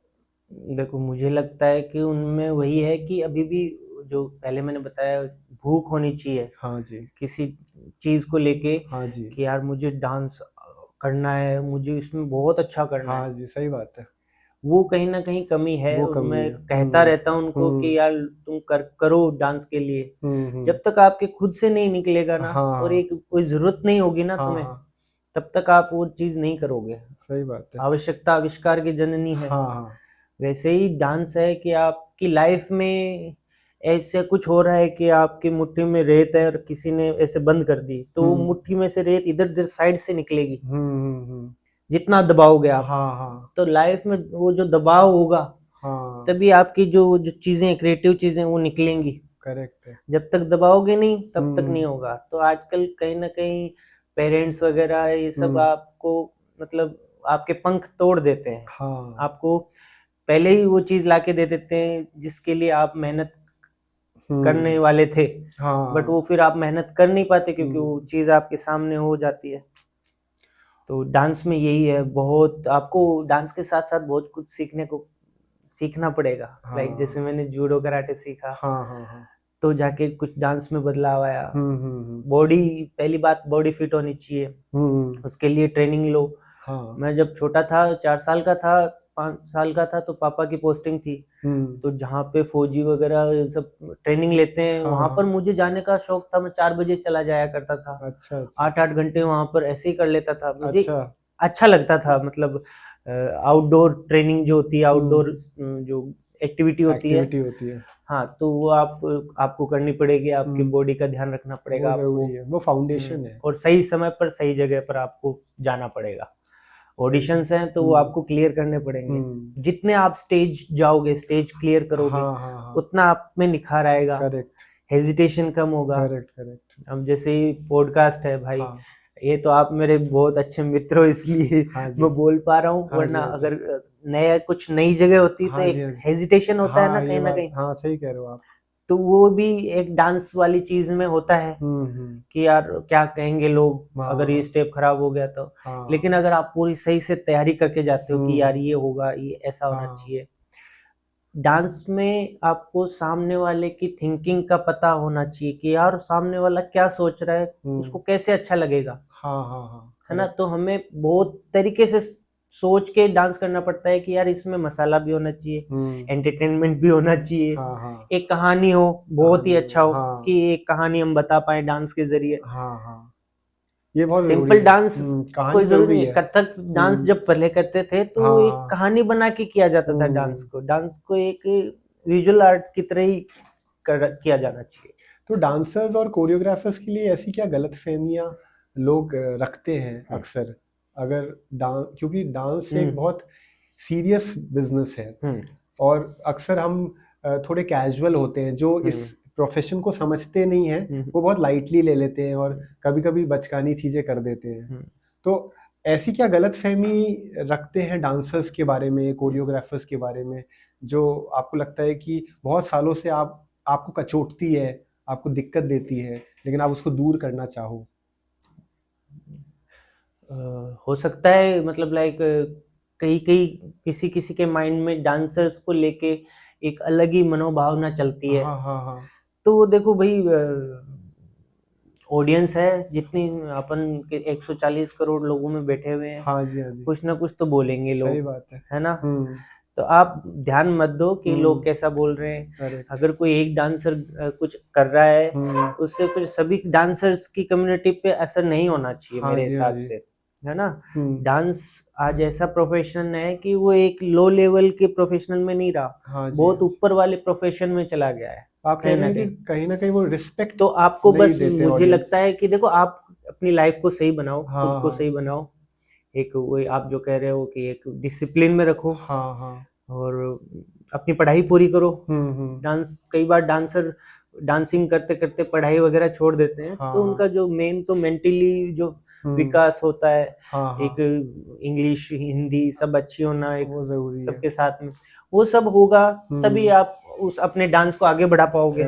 देखो, मुझे लगता है कि उनमें वही है कि अभी भी, जो पहले मैंने बताया, भूख होनी चाहिए हाँ जी। किसी चीज को लेके, हाँ जी। कि यार मुझे डांस करना है, मुझे इसमें बहुत अच्छा करना है। हाँ जी, सही बात है। वो कहीं ना कहीं कमी है, वो और कमी मैं है। कहता रहता हूँ उनको हुँ, कि यार तुम करो डांस के लिए। हुँ। जब तक आपके खुद से नहीं निकलेगा हाँ, ना, और हाँ। एक कोई जरूरत नहीं होगी ना हाँ, तुम्हें, हाँ। तब तक आप वो चीज नहीं करोगे। सही बात है। आवश्यकता आविष्कार की जननी है। हाँ, हाँ। वैसे ही डांस है कि आपकी लाइफ में ऐसे कुछ हो रहा है कि आपकी मुट्ठी में रेत है और किसी ने ऐसे बंद कर दी, तो वो हुँ। मुट्ठी में से रेत इधर उधर साइड से निकलेगी, हुँ। जितना दबाओगे आप। हाँ, हाँ। तो लाइफ में वो जो दबाव होगा, हाँ, तभी आपकी जो जो चीजें, क्रिएटिव चीजें, वो निकलेंगी। करेक्ट है। जब तक दबाओगे नहीं, तब तक नहीं हुँ, होगा। तो आजकल कहीं ना कहीं पेरेंट्स वगैरह ये सब हुँ। आपको मतलब आपके पंख तोड़ देते हैं। हाँ। आपको पहले ही वो चीज लाके दे देते हैं जिसके लिए आप मेहनत करने हुँ। वाले थे, बट हाँ। वो फिर आप मेहनत कर नहीं पाते, क्योंकि वो हुँ। चीज आपके सामने हो जाती है। तो डांस में यही है, बहुत आपको डांस के साथ साथ बहुत कुछ सीखना पड़ेगा। लाइक जैसे हाँ। मैंने जूडो कराटे सीखा, हाँ, हाँ, हाँ। तो जाके कुछ डांस में बदलाव आया। हुँ। बॉडी, पहली बात बॉडी फिट होनी चाहिए, हुँ। उसके लिए ट्रेनिंग लो। हाँ। मैं जब छोटा था, 4 साल का था, 5 साल का था तो पापा की पोस्टिंग थी, तो जहाँ पे फौजी वगैरह सब ट्रेनिंग लेते हैं वहां पर मुझे जाने का शौक था। मैं 4 बजे चला जाया करता था। अच्छा 8-8 घंटे वहां पर ऐसे ही कर लेता था। मुझे अच्छा लगता था, मतलब आउटडोर ट्रेनिंग जो होती है, आउटडोर जो एक्टिविटी होती है, हाँ, तो वो आपको करनी पड़ेगी। आपकी बॉडी का ध्यान रखना पड़ेगा आपको, वो फाउंडेशन है। और सही समय पर सही जगह पर आपको जाना पड़ेगा। ऑडिशंस हैं तो वो आपको क्लियर करने पड़ेंगे। जितने आप स्टेज जाओगे, स्टेज क्लियर करोगे, उतना आप में निखार आएगा, हेजिटेशन कम होगा। करेक्ट। अब जैसे ही पॉडकास्ट है भाई, ये तो आप मेरे बहुत अच्छे मित्र हो इसलिए मैं बोल पा रहा हूँ, वरना अगर कुछ नई जगह होती तो एक हेजिटेशन होता है ना कहीं ना कहीं। हाँ, सही कह रहे हो आप। तो वो भी एक डांस वाली चीज में होता है कि यार क्या कहेंगे लोग अगर ये स्टेप खराब हो गया तो। लेकिन अगर आप पूरी सही से तैयारी करके जाते हो कि यार ये होगा, ये ऐसा होना चाहिए। डांस में आपको सामने वाले की थिंकिंग का पता होना चाहिए कि यार सामने वाला क्या सोच रहा है, उसको कैसे अच्छा लगेगा। है ना, तो हमें बहुत तरीके से सोच के डांस करना पड़ता है कि यार इसमें मसाला भी होना चाहिए, एंटरटेनमेंट भी होना चाहिए, एक कहानी हो, बहुत ही अच्छा हो कि एक कहानी हम बता पाए डांस के जरिए। ये बहुत सिंपल डांस कोई जरूरी नहीं है। है। कथक डांस जब पहले करते थे तो एक कहानी बना के किया जाता था। डांस को एक विजुअल आर्ट की तरह ही किया जाना चाहिए। तो डांसर्स और कोरियोग्राफर्स के लिए ऐसी क्या गलतफहमियां लोग रखते हैं अक्सर? अगर क्योंकि डांस एक बहुत सीरियस बिजनेस है और अक्सर हम थोड़े कैजुअल होते हैं, जो इस प्रोफेशन को समझते नहीं हैं, वो बहुत लाइटली ले लेते हैं और कभी कभी बचकानी चीजें कर देते हैं। तो ऐसी क्या गलतफहमी रखते हैं डांसर्स के बारे में, कोरियोग्राफर्स के बारे में, जो आपको लगता है कि बहुत सालों से आपको कचोटती है, आपको दिक्कत देती है, लेकिन आप उसको दूर करना चाहो? हो सकता है, मतलब लाइक कई किसी किसी के माइंड में डांसर्स को लेके एक अलग ही मनोभावना चलती है। तो वो देखो भाई, ऑडियंस है जितनी, अपन के 140 करोड़ लोगों में बैठे हुए हैं, कुछ ना कुछ तो बोलेंगे लोग। सही बात है ना? तो आप ध्यान मत दो कि लोग कैसा बोल रहे हैं। अगर कोई एक डांसर कुछ कर रहा है, उससे फिर सभी डांसर्स की कम्युनिटी पे असर नहीं होना चाहिए मेरे हिसाब से, है ना। डांस आज ऐसा प्रोफेशन है कि वो एक लो लेवल के प्रोफेशनल में नहीं रहा, बहुत ऊपर वाले प्रोफेशन में चला गया है। आप कह रहे हैं कि कहीं ना कहीं वो रिस्पेक्ट तो आपको बस मुझे लगता है कि देखो, आप अपनी लाइफ को सही बनाओ, खुद को सही बनाओ, एक वो आप जो कह रहे हो कि एक डिसिप्लिन में रखो, और अपनी पढ़ाई पूरी करो। डांस, कई बार डांसर डांसिंग करते करते पढ़ाई वगैरह छोड़ देते हैं, तो उनका जो मेन तो मेंटली जो विकास होता है, एक इंग्लिश हिंदी सब अच्छी होना, एक सबके साथ में वो सब होगा, तभी आप उस अपने डांस को आगे बढ़ा पाओगे।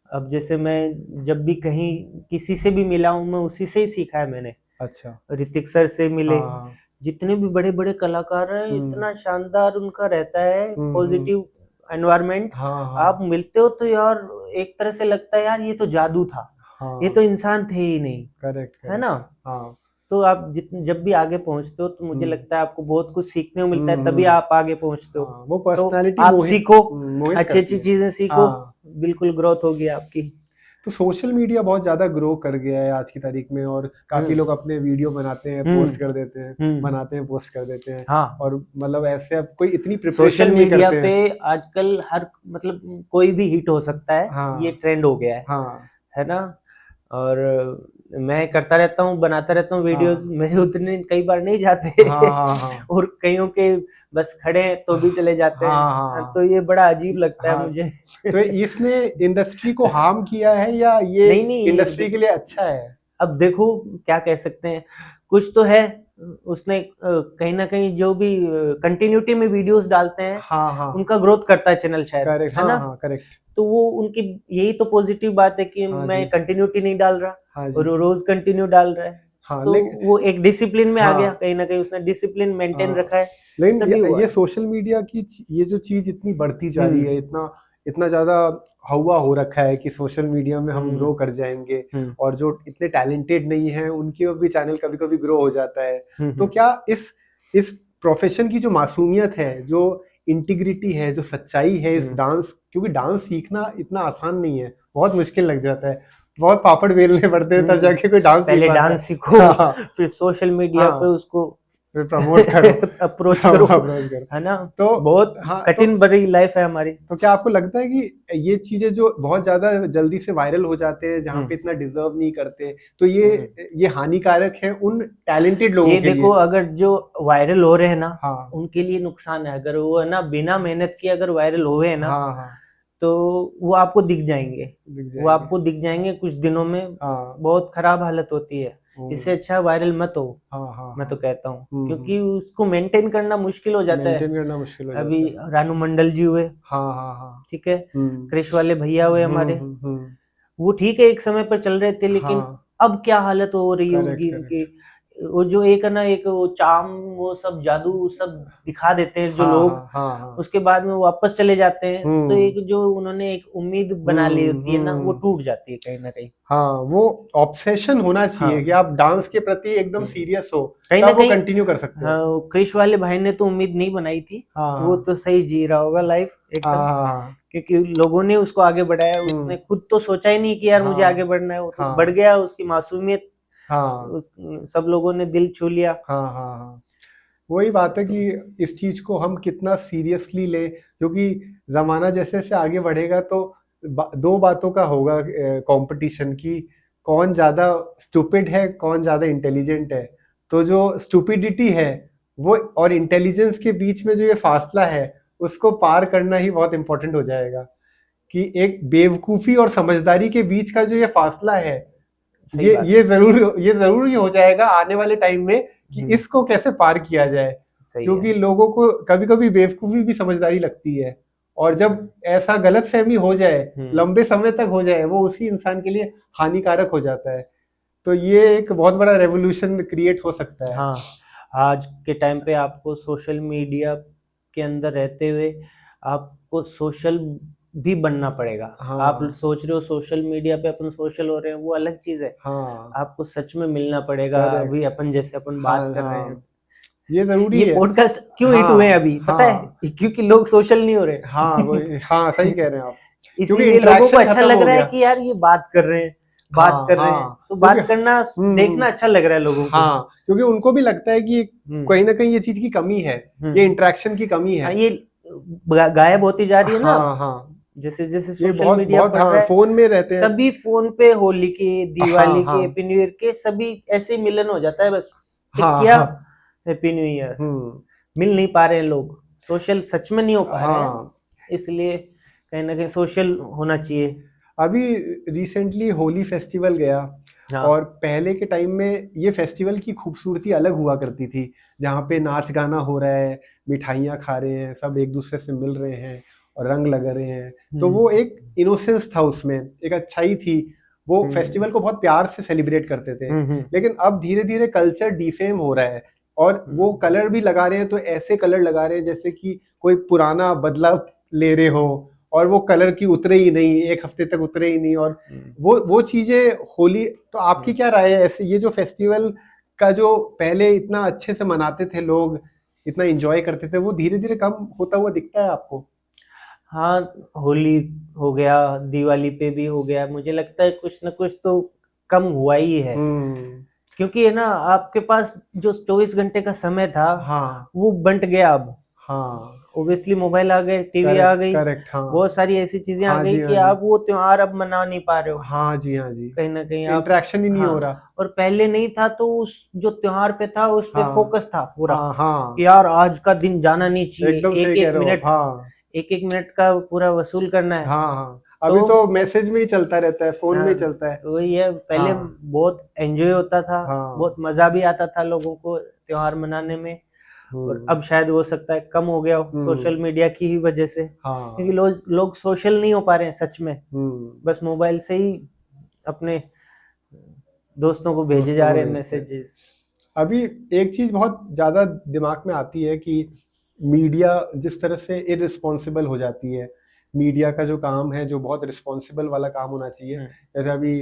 अब जैसे मैं जब भी कहीं किसी से भी मिला हूँ, मैं उसी से ही सीखा है मैंने। अच्छा, ऋतिक सर से मिले, जितने भी बड़े बड़े कलाकार हैं, इतना शानदार उनका रहता है पॉजिटिव एनवायरनमेंट। आप मिलते हो तो यार एक तरह से लगता है यार ये तो जादू था, ये तो इंसान थे ही नहीं। करेक्ट है ना। तो आप जब भी आगे पहुंचते हो तो मुझे लगता है आपको बहुत कुछ सीखने को मिलता है, तभी आप आगे पहुंचते हो। वो पर्सनालिटी, तो आप सीखो, अच्छी चीजें सीखो, बिल्कुल ग्रोथ होगी आपकी। तो सोशल मीडिया बहुत ज्यादा ग्रो कर गया है आज की तारीख में, और काफी लोग अपने वीडियो बनाते हैं, पोस्ट कर देते हैं, बनाते हैं, पोस्ट कर देते हैं। और मतलब ऐसे अब कोई इतनी प्रिपरेशन नहीं करते हैं। सोशल मीडिया पे आजकल हर, मतलब कोई भी हिट हो सकता है, ये ट्रेंड हो गया है ना। और मैं करता रहता हूँ, बनाता रहता हूँ वीडियोस, मेरे उतने कई बार नहीं जाते और कईयों के बस खड़े तो भी चले जाते हैं। तो ये बड़ा अजीब लगता है मुझे। तो इसने इंडस्ट्री को हार्म किया है या ये नहीं, इंडस्ट्री के लिए अच्छा है? अब देखो क्या कह सकते हैं, कुछ तो है उसने कहीं ना कहीं जो भी कंटिन्यूटी में वीडियोस डालते हैं, उनका ग्रोथ करता है चैनल शायद, है ना। करेक्ट। तो वो उनकी यही तो पॉजिटिव बात है कि मैं कंटिन्यूटी नहीं डाल रहा, और रोज कंटिन्यू डाल रहा है। तो वो एक डिसिप्लिन में आ गया, कहीं ना कहीं उसने डिसिप्लिन मेंटेन रखा है। लेकिन ये सोशल मीडिया की ये जो चीज इतनी बढ़ती जा रही है, इतना ज्यादा हवा हो रखा है कि सोशल मीडिया में हम ग्रो कर जाएंगे, और जो इतने टैलेंटेड नहीं है उनके भी चैनल कभी कभी ग्रो हो जाता है। तो क्या इस प्रोफेशन की जो मासूमियत है, जो इंटीग्रिटी है, जो सच्चाई है इस डांस, क्योंकि डांस सीखना इतना आसान नहीं है, बहुत मुश्किल लग जाता है, बहुत पापड़ बेलने पड़ते हैं तब जाके कोई डांस पहले सीख पाता है। डांस सीखो, फिर सोशल मीडिया पे उसको फिर प्रमोट करो अप्रोच करो, अप्रोच करो। है ना। तो बहुत कठिन बड़ी लाइफ है हमारी। तो क्या आपको लगता है कि ये चीजें जो बहुत ज्यादा जल्दी से वायरल हो जाते हैं, जहाँ पे इतना डिजर्व नहीं करते, तो ये हानिकारक है उन टैलेंटेड लोगों ये के देखो, लिए? अगर जो वायरल हो रहे हैं ना, हाँ उनके लिए नुकसान है। अगर वो है ना बिना मेहनत किए अगर वायरल हुए हैं ना, हाँ हाँ, तो वो आपको दिख जाएंगे, दिख वो जाएंगे। आपको दिख जाएंगे कुछ दिनों में। हाँ बहुत खराब हालत होती है। इससे अच्छा वायरल मत हो, हाँ हाँ, मैं तो कहता हूँ, हम्म, क्योंकि उसको मेंटेन करना मुश्किल हो जाता है। मेंटेन करना मुश्किल हो अभी जाता है। रानू मंडल जी हुए, हाँ हाँ हाँ, ठीक है, हम्म, क्रिश वाले भैया हुए हमारे, हम्म, वो ठीक है एक समय पर चल रहे थे, लेकिन हाँ, अब क्या हालत हो रही करेक्ट होगी करेक्ट, उनकी। वो जो एक है ना, एक वो चाम, वो सब जादू सब दिखा देते हैं जो हाँ लोग, हाँ हाँ हाँ, उसके बाद में वो वापस चले जाते हैं। तो हम्म, एक जो उन्होंने एक उम्मीद बना ली होती है ना, वो हम्म, टूट जाती है कहीं ना कहीं। हाँ, वो ऑब्सेशन होना चाहिए कि हाँ, आप डांस के प्रति एकदम सीरियस हो, कहीं ना तब वो कहीं। कंटिन्यू कर सकते हो। हाँ, क्रिश वाले भाई ने तो उम्मीद नहीं बनाई थी, वो हाँ तो सही जी रहा होगा लाइफ हाँ एकदम, हाँ क्योंकि लोगों ने उसको आगे बढ़ाया। उसने खुद तो सोचा ही नहीं कि यार मुझे आगे हाँ बढ़ना है, वो तो बढ़ हाँ गया। उसकी मासूमियत, हाँ सब लोगों ने दिल छू लिया। हाँ हाँ हाँ, वही बात है तो कि इस चीज को हम कितना सीरियसली लें, क्योंकि जमाना जैसे जैसे आगे बढ़ेगा तो दो बातों का होगा कंपटीशन की, कौन ज्यादा स्टूपिड है, कौन ज्यादा इंटेलिजेंट है। तो जो स्टूपिडिटी है वो और इंटेलिजेंस के बीच में जो ये फासला है, उसको पार करना ही बहुत इंपॉर्टेंट हो जाएगा। कि एक बेवकूफी और समझदारी के बीच का जो ये फासला है, सही बात है। ये जरूर हो जाएगा आने वाले टाइम में, कि इसको कैसे पार किया जाए। सही क्योंकि है। लोगों को कभी कभी बेवकूफी भी समझदारी लगती है, और जब ऐसा गलत फहमी हो जाए, लंबे समय तक हो जाए, वो उसी इंसान के लिए हानिकारक हो जाता है। तो ये एक बहुत बड़ा रेवोल्यूशन क्रिएट हो सकता है। हाँ, आज के टाइम पे आपको सोशल मीडिया के अंदर रहते हुए आपको सोशल भी बनना पड़ेगा। आप हाँ सोच रहे हो सोशल मीडिया पे अपन सोशल हो रहे हैं, वो अलग चीज है। हाँ, आपको सच में मिलना पड़ेगा। अभी करेक्ट, अपन जैसे अपन हाँ बात कर रहे हैं, हाँ, ये जरूरी ये है। पॉडकास्ट क्यों हिट हुए हैं हाँ अभी पता हाँ है? क्योंकि लोग सोशल नहीं हो हाँ, रहे। वही, हाँ सही कह रहे हैं आप, क्योंकि इसीलिए लोगों को इंटरेक्शन अच्छा खत्म लग हो रहा है गया। कि यार ये बात कर रहे हैं, बात हाँ कर रहे हैं, हाँ, तो क्योंकि बात करना, देखना अच्छा लग रहा है लोगों को। हाँ, क्योंकि उनको भी लगता है कि कहीं ना कहीं ये चीज की कमी है, ये इंटरेक्शन की कमी है। ये गायब होती जा रही है ना अब। हाँ हाँ, जैसे जैसे ये सोशल बहुत मीडिया बहुत, बढ़ हाँ, रहा है, फोन में रहते हैं। सभी फोन पे होली के, हाँ दिवाली के, हाँ हैप्पी न्यू ईयर के, सभी ऐसे ही मिलन हो जाता है। बस टिक हाँ किया, हाँ, हैप्पी न्यू ईयर। हम्म, मिल नहीं पा रहे हैं लोग, सोशल सच में नहीं हो पा रहे हैं। हाँ। इसलिए कहीं ना कहीं सोशल होना चाहिए। अभी रिसेंटली होली फेस्टिवल गया, हाँ, और पहले के टाइम में ये फेस्टिवल की खूबसूरती अलग हुआ करती थी, जहाँ पे नाच गाना हो रहा है, मिठाइयाँ खा रहे हैं, सब एक दूसरे से मिल रहे हैं और रंग लग रहे हैं। तो वो एक इनोसेंस था, उसमें एक अच्छाई थी। वो फेस्टिवल को बहुत प्यार से सेलिब्रेट करते थे। लेकिन अब धीरे धीरे कल्चर डिफेम हो रहा है, और वो कलर भी लगा रहे हैं तो ऐसे कलर लगा रहे हैं जैसे कि कोई पुराना बदला ले रहे हो, और वो कलर की उतरे ही नहीं, एक हफ्ते तक उतरे ही नहीं। और वो चीजें होली, तो आपकी क्या राय है ऐसे, ये जो फेस्टिवल का जो पहले इतना अच्छे से मनाते थे लोग, इतना एंजॉय करते थे, वो धीरे धीरे कम होता हुआ दिखता है आपको? हाँ, होली हो गया, दिवाली पे भी हो गया, मुझे लगता है कुछ ना कुछ तो कम हुआ ही है। क्योंकि है ना, आपके पास जो 24 घंटे का समय था, हाँ वो बंट गया अब। हाँ, ओब्वियसली मोबाइल आ गए, टीवी आ करेक्ट गई, करेक्ट, हाँ बहुत सारी ऐसी चीजें आ हाँ गई जी, कि हाँ जी, आप वो त्योहार अब मना नहीं पा रहे हो। हाँ जी, हाँ जी, कहीं ना कहीं आप, इंटरेक्शन ही नहीं हाँ, हो रहा। और पहले नहीं था तो उस जो त्योहार पे था उस पे हाँ फोकस था पूरा, हाँ हाँ, कि यार आज का दिन जाना नहीं चाहिए, एकदम सही एक कह एक रहे हो आप, मिनट, हाँ एक एक मिनट का पूरा वसूल करना है। हाँ हाँ, तो अभी तो मैसेज में ही चलता रहता है, फोन में हाँ, ही चलता है। वही है, पहले हाँ बहुत एंजॉय होता था, हाँ, बहुत मजा भी आता था लोगों को त्योहार मनाने में। और हम्म अब शायद हो सकता है कम हो गया हो सोशल मीडिया की ही वजह से, क्योंकि हाँ, लोग सोशल नहीं हो पा रहे हैं सच में, बस मोबाइल से ही अपने दोस्तों को भेजे दोस्तों जा को रहे हैं भेजते हैं। मैसेजेस। अभी एक चीज बहुत ज्यादा दिमाग में आती है कि मीडिया जिस तरह से इररिस्पॉन्सिबल हो जाती है, मीडिया का जो काम है, जो बहुत रिस्पॉन्सिबल वाला काम होना चाहिए, जैसे अभी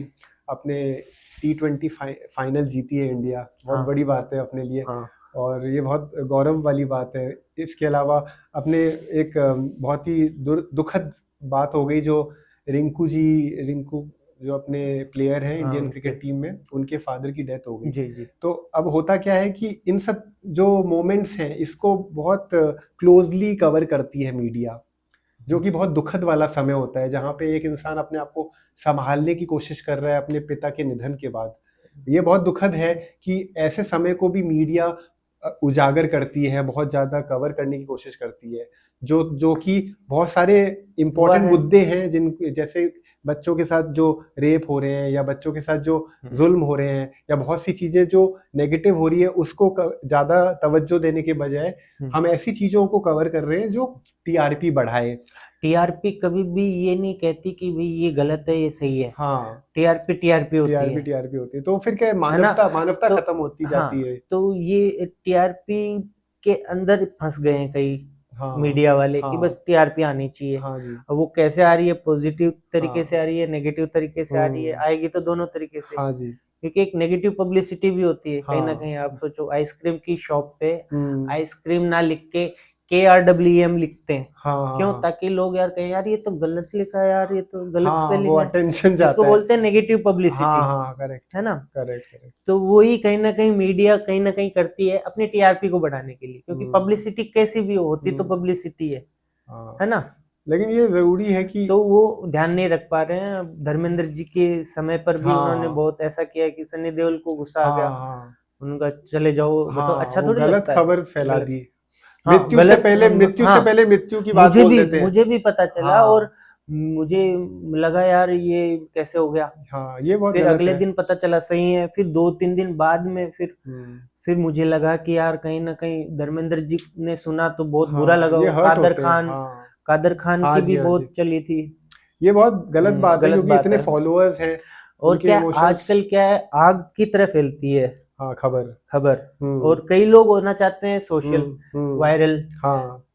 अपने T20 फाइनल जीती है इंडिया, बहुत हाँ बड़ी बात है अपने लिए। हाँ और ये बहुत गौरव वाली बात है। इसके अलावा अपने एक बहुत ही दुखद बात हो गई जो रिंकू जो अपने प्लेयर हैं इंडियन हाँ, क्रिकेट टीम में, उनके फादर की डेथ हो गई। जी जी। तो अब होता क्या है कि इन सब जो मोमेंट्स हैं इसको बहुत क्लोजली कवर करती है मीडिया, जो कि बहुत दुखद वाला समय होता है, जहाँ पे एक इंसान अपने आप को संभालने की कोशिश कर रहा है अपने पिता के निधन के बाद। ये बहुत दुखद है कि ऐसे समय को भी मीडिया उजागर करती है, बहुत ज़्यादा कवर करने की कोशिश करती है, जो कि बहुत सारे इम्पोर्टेंट मुद्दे हैं, जिन जैसे बच्चों के साथ जो रेप हो रहे हैं या बच्चों के साथ जो जुल्म हो रहे हैं या बहुत सी चीज़ें जो नेगेटिव हो रही है, उसको ज़्यादा तवज्जो देने के बजाय हम ऐसी चीज़ों को कवर कर रहे हैं जो टीआरपी बढ़ाए। टीआरपी कभी भी ये नहीं कहती कि भाई ये गलत है ये सही है। हाँ, टीआरपी होती है। टीआरपी होती है, तो फिर क्या मानवता तो खत्म होती जाती है। तो ये टीआरपी के अंदर फंस गए हैं कई हाँ, मीडिया वाले हाँ, कि बस टीआरपी आनी चाहिए। हाँ जी। अब वो कैसे आ रही है, पॉजिटिव तरीके हाँ, से आ रही है, नेगेटिव तरीके से आ रही है, आएगी तो दोनों तरीके से। हाँ जी। क्योंकि एक नेगेटिव पब्लिसिटी भी होती है कहीं ना हाँ, कहीं। आप सोचो आइसक्रीम की शॉप पे आइसक्रीम ना लिख के KRWM लिखते हैं। हाँ, क्यों? हाँ, ताकि लोग यार कहें यार ये तो गलत लिखा है, यार ये तो गलत हाँ, स्पेलिंग वो है। अटेंशन इसको जाता है। बोलते हैं नेगेटिव पब्लिसिटी। हाँ, हाँ, करेक्ट, है ना? करेक्ट। तो वही कहीं ना कहीं मीडिया कहीं ना कहीं करती है अपनी टीआरपी को बढ़ाने के लिए, क्योंकि पब्लिसिटी कैसी भी होती तो पब्लिसिटी है ना? लेकिन ये जरूरी है कि तो वो ध्यान नहीं रख पा रहे हैं। धर्मेंद्र जी के समय पर भी उन्होंने बहुत ऐसा किया कि सनी देओल को गुस्सा आ गया, उनका चले जाओ, बताओ अच्छा थोड़ी गलत लगता है। खबर फैला दी। हाँ, मृत्यु से पहले मृत्यु की बात बोल देते हैं। मुझे भी पता चला और मुझे लगा यार ये कैसे हो गया। हाँ, ये बहुत फिर गलत अगले है। दिन पता चला सही है, फिर 2-3 दिन बाद में फिर मुझे लगा कि यार कहीं ना कहीं धर्मेंद्र जी ने सुना तो बहुत बुरा लगा। कादर खान की भी बहुत चली थी। ये बहुत गलत बात है, क्योंकि इतने फॉलोअर्स हैं और क्या आजकल क्या है, आग की तरह फैलती है खबर और कई लोग होना चाहते हैं सोशल वायरल।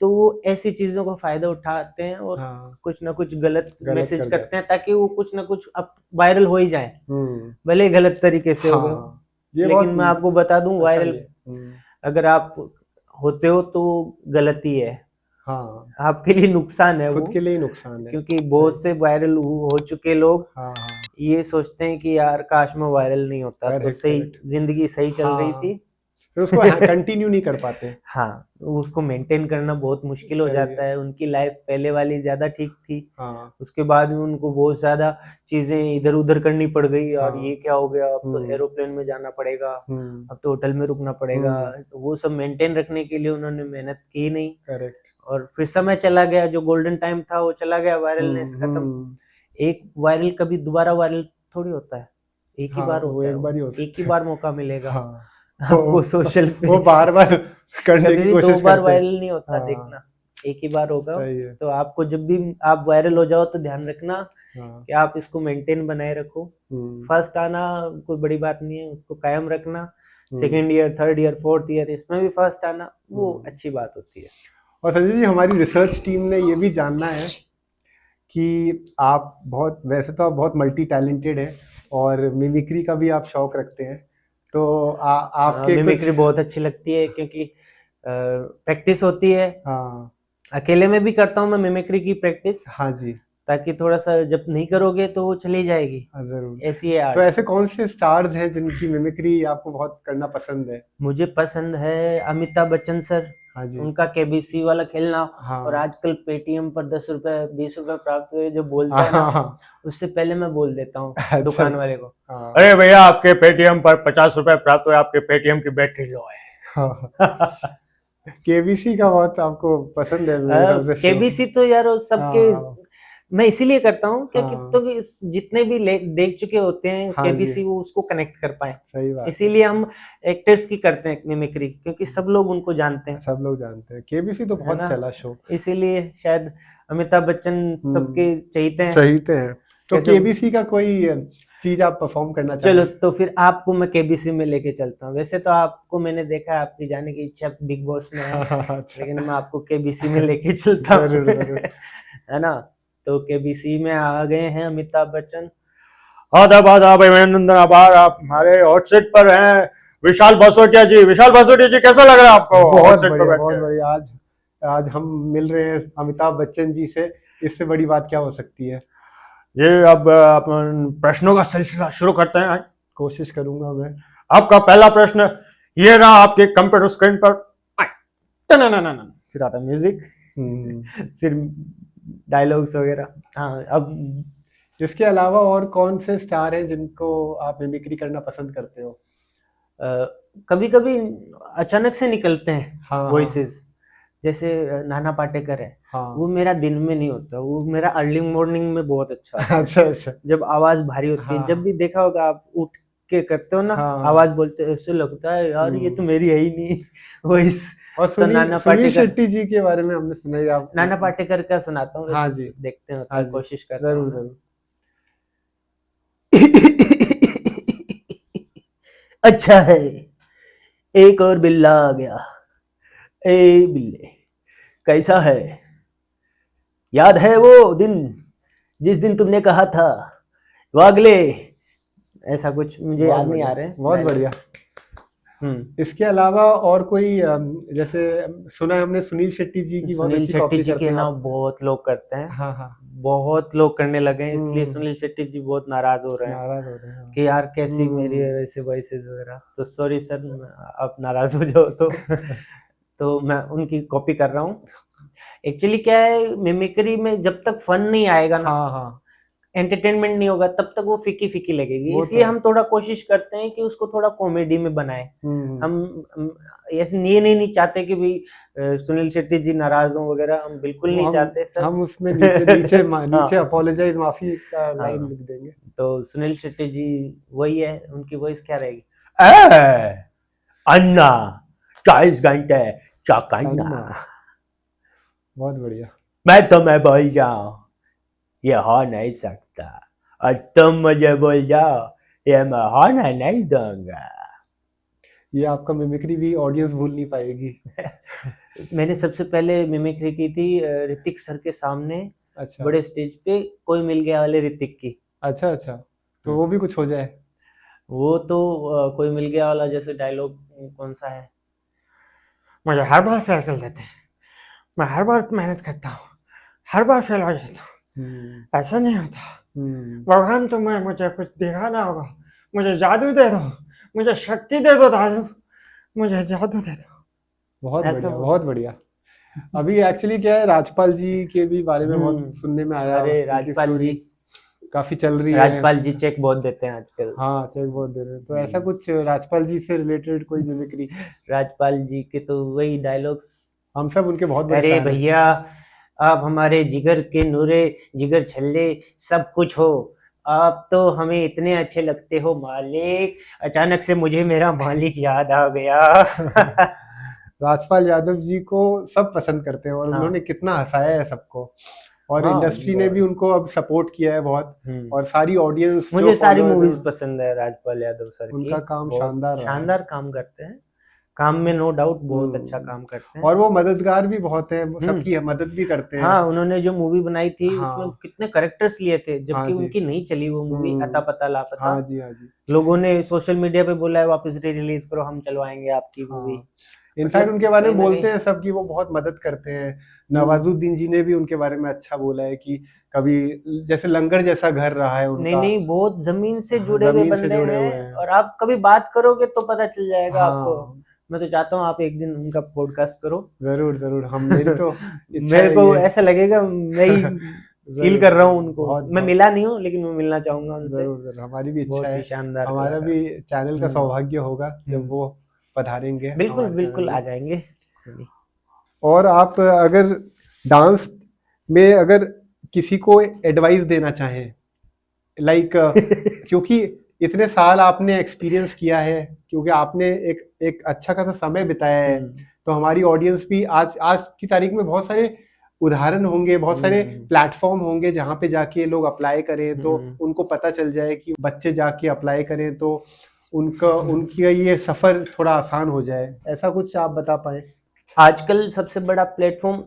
तो वो ऐसी चीजों का फायदा उठाते हैं और कुछ ना कुछ गलत मैसेज करते हैं ताकि वो कुछ ना कुछ अब वायरल हो ही जाए, भले गलत तरीके से हो गए। लेकिन मैं आपको बता दूं, वायरल अगर आप होते हो तो गलती है। आपके लिए नुकसान है, खुद के लिए नुकसान है, क्योंकि बहुत से वायरल हो चुके लोग ये सोचते हैं कि यार काश मैं वायरल नहीं होता तो सही जिंदगी सही चल रही थी, फिर उसको कंटिन्यू नहीं कर पाते। हाँ, उसको मेंटेन करना बहुत मुश्किल हो जाता है। उनकी लाइफ पहले वाली ज्यादा ठीक थी, उसके बाद में उनको बहुत ज्यादा चीजें इधर उधर करनी पड़ गई। और ये क्या हो गया, अब तो एरोप्लेन में जाना पड़ेगा, अब तो होटल में रुकना पड़ेगा। वो सब मेंटेन रखने के लिए उन्होंने मेहनत की नहीं। और फिर समय चला गया, जो गोल्डन टाइम था वो चला गया, वायरलनेस खत्म। एक वायरल कभी दोबारा वायरल थोड़ी होता है, एक ही बार होता है, एक ही बार मौका मिलेगा आपको सोशल पे। वो बार करने की कोशिश 2 बार वायरल नहीं होता, देखना एक ही बार होगा। तो आपको जब भी आप वायरल हो जाओ तो ध्यान रखना कि आप इसको मेंटेन बनाए रखो। फर्स्ट आना कोई बड़ी बात नहीं है, उसको कायम रखना। Second year, third year, fourth year, इसमें भी फर्स्ट आना वो अच्छी बात होती है। और संजय जी, हमारी रिसर्च टीम ने ये भी जानना है कि आप वैसे तो आप बहुत मल्टी टैलेंटेड हैं और मिमिक्री का भी आप शौक रखते हैं, तो आपके मिमिक्री बहुत अच्छी लगती है क्योंकि प्रैक्टिस होती है। अकेले में भी करता हूँ मैं मिमिक्री की प्रैक्टिस। हाँ जी, ताकि थोड़ा सा जब नहीं करोगे तो वो चली जाएगी। जरूर, ऐसी है आर्ट। तो ऐसे कौन से स्टार्स हैं जिनकी मिमिक्री आपको बहुत करना पसंद है? मुझे पसंद है अमिताभ बच्चन सर। हाँ जी, उनका KBC वाला खेलना। और आजकल पेटीएम पर 10 रुपए 20 रुपए प्राप्त हुए जो बोलता है ना, उससे पहले मैं बोल देता हूँ दुकान वाले को, अरे भैया आपके पेटीएम पर 50 रुपए प्राप्त हुए, आपके पेटीएम की बैटरी लो है। KBC का बहुत आपको पसंद है? KBC तो यार सबके मैं इसीलिए करता हूँ क्योंकि तो जितने भी देख चुके होते हैं KBC, वो उसको कनेक्ट कर पाए। सही बात। इसीलिए हम एक्टर्स की करते हैं मिमिक्री, क्योंकि सब लोग उनको जानते हैं। KBC तो बहुत चला शो, इसीलिए शायद अमिताभ बच्चन सबके चाहते हैं। तो KBC का कोई चीज आप परफॉर्म करना चाहते हैं? चलो तो फिर आपको मैं KBC में लेके चलता हूँ। वैसे तो आपको मैंने देखा है, आपकी जाने की इच्छा बिग बॉस में है। लेकिन मैं आपको KBC में लेके चलता हूँ, है ना? तो KBC में आ गए हैं अमिताभ बच्चन। आदाब आदाब अभिनंदन, आभार, आप हमारे हॉट सीट पर हैं। विशाल बासोटिया जी कैसा लग रहा है आपको? बहुत सेट पे बढ़िया, बैठ बहुत के? बढ़िया। आज हम मिल रहे हैं अमिताभ बच्चन जी से, इससे बड़ी बात क्या हो सकती है। जी अब अपन प्रश्नों का सिलसिला शुरू करते हैं। कोशिश करूंगा मैं। आपका पहला प्रश्न ये रहा आपके कंप्यूटर स्क्रीन पर। फिर आता है म्यूजिक, फिर डायलॉग्स वगैरह। हाँ, अब इसके अलावा और कौन से स्टार हैं जिनको आप मिमिक्री करना पसंद करते हो? कभी कभी अचानक से निकलते हैं हाँ, वॉइसेस। जैसे नाना पाटेकर है, हाँ। वो मेरा दिन में नहीं होता, वो मेरा अर्ली मॉर्निंग में बहुत अच्छा होता है। अच्छा अच्छा। जब आवाज भारी होती है, हाँ। जब भी देखा होगा आप उठ के करते हो ना, हाँ। आवाज बोलते हो, ऐसे लगता है यार ये तो मेरी है ही नहीं वॉइस। और तो नाना सुनील पाटेकर, शेट्टी जी के बारे में हमने सुना ही आप। नाना पाटेकर का सुनाता हूँ। हाँ वैसे जी। देखते हैं, हाँ जी, कोशिश करता जरूर हूँ। जरूर। अच्छा है, एक और बिल्ला आ गया। ए बिल्ले, कैसा है? याद है वो दिन जिस दिन तुमने कहा था वागले? ऐसा कुछ मुझे याद नहीं आ रहा है। बहुत बढ़िया। इसके अलावा और कोई जैसे सुना है हमने सुनील शेट्टी जी की बहुत सुनील अच्छी शेट्टी कॉपी जी करते के हैं ना आप। बहुत लोग करते हैं। हाँ हाँ, बहुत लोग करने लगे हैं, इसलिए सुनील शेट्टी जी बहुत नाराज हो रहे हैं नाराज हो रहे हैं। कि यार कैसी मेरी वैसे वॉइसेस वगैरह। तो सॉरी सर, आप नाराज हो जाओ तो मैं उनकी कॉपी कर रहा हूँ। एक्चुअली क्या है, मिमिक्री में जब तक फन नहीं आएगा ना, हाँ हाँ, एंटरटेनमेंट नहीं होगा, तब तक वो फीकी फीकी लगेगी। वो तो इसलिए है। हम थोड़ा कोशिश करते हैं कि उसको थोड़ा कॉमेडी में बनाए। हम्म। हम ऐसे ये नहीं चाहते कि भाई सुनील शेट्टी जी नाराज हो वगैरह, हम बिल्कुल वो नहीं हम चाहते सर। हम उसमें नीचे हाँ, अपोलोजाइज माफी का लाइन हाँ। लिख देंगे। तो सुनील शेट्टी जी वही है, उनकी वॉइस क्या रहेगी? अन्ना 40 घंटे चौकन्ना, बहुत बढ़िया। मैं तुम्हें बोल जाऊं ये हो नहीं सकता, और तुम मुझे बोल जाओ ये मैं होने नहीं दूंगा। ये आपका मिमिक्री भी ऑडियंस भूल नहीं पाएगी। मैंने सबसे पहले मिमिक्री की थी ऋतिक सर के सामने, अच्छा बड़े स्टेज पे, कोई मिल गया वाले ऋतिक की। अच्छा अच्छा, तो वो भी कुछ हो जाए। वो तो कोई मिल गया वाला जैसे डायलॉग कौन सा है? मुझे हर बार फेल कर देते हैं, मैं हर बार मेहनत करता हूँ, हर बार फेल हो जाता हूँ, ऐसा नहीं होता। भगवान तुम्हें मुझे कुछ दिखाना होगा, मुझे जादू दे दो, मुझे शक्ति दे दो दादू, मुझे जादू दे दो। बहुत ऐसा बढ़िया, होता बहुत बढ़िया। अभी एक्चुअली क्या है, राजपाल जी के भी बारे में बहुत सुनने में आया। अरे उनकी राजपाल स्टोरी जी, काफी चल रही है। राजपाल जी चेक बहुत देते हैं आजकल। हाँ, चेक बहुत दे रहे हैं। तो ऐसा कुछ राजपाल जी से रिलेटेड कोई मिमिक्री? राजपाल जी के तो वही डायलॉग्स, हम सब उनके बहुत बड़े अरे फैन हैं। भैया आप हमारे जिगर के नूरे, जिगर छल्ले सब कुछ हो, आप तो हमें इतने अच्छे लगते हो मालिक। अचानक से मुझे मेरा मालिक याद आ गया। राजपाल यादव जी को सब पसंद करते हैं और हाँ। उन्होंने कितना हंसाया है सबको, और हाँ, इंडस्ट्री ने भी उनको अब सपोर्ट किया है बहुत। और सारी ऑडियंस मुझे सारी मूवीज पसंद है राजपाल यादव सर की। उनका काम बहुत शानदार रहा है। शानदार काम करते हैं, काम में नो डाउट बहुत अच्छा काम करते हैं। और वो मददगार भी बहुत है, सबकी मदद भी करते हैं। हाँ, उन्होंने जो मूवी बनाई थी हाँ। उसमें कितने करेक्टर्स लिए थे, हाँ जबकि जी। उनकी नहीं चली वो मूवी, अता पता लापता। हाँ जी, हाँ जी। लोगों ने सोशल मीडिया पे बोला है वापस री रिलीज करो, हम चलवाएंगे आपकी मूवी। इनफैक्ट उनके बारे में बोलते हैं सब कि वो बहुत मदद करते हैं। नवाजुद्दीन जी ने भी उनके बारे में अच्छा बोला है कि कभी जैसे लंगर जैसा घर रहा है उनका। नहीं, बहुत जमीन से जुड़े हुए जमीन से बंदे जुड़े हुए हैं, हैं। और आप कभी बात करोगे तो पता चल जाएगा आपको। हाँ, मैं तो चाहता हूँ आप एक दिन उनका पॉडकास्ट करो। जरूर जरूर, हम मेरी तो इच्छा मेरे है को ये। ऐसा लगेगा मैं ही फील कर रहा हूँ उनको। बहुत मैं मिला नहीं हूँ, लेकिन मैं मिलना चाहूंगा उनसे। जरूर जरूर, हमारी भी इच्छा बहुत है। ही शानदार हमारा कलाकार। भी चैनल का सौभाग्य होगा जब वो पधारेंगे बिल्कुल हमारे बिल्कुल चैनल आ में। जाएंगे। और आप अगर डांस में अगर किसी को एडवाइस देना चाहें, लाइक क्योंकि इतने साल आपने एक्सपीरियंस किया है, क्योंकि आपने एक अच्छा खासा समय बिताया है, तो हमारी ऑडियंस भी आज की तारीख में बहुत सारे उदाहरण होंगे, बहुत सारे प्लेटफॉर्म होंगे जहाँ पे जाके लोग अप्लाई करें तो उनको पता चल जाए कि बच्चे जाके अप्लाई करें तो उनकी ये सफर थोड़ा आसान हो जाए। ऐसा कुछ आप बता पाए? आजकल सबसे बड़ा प्लेटफॉर्म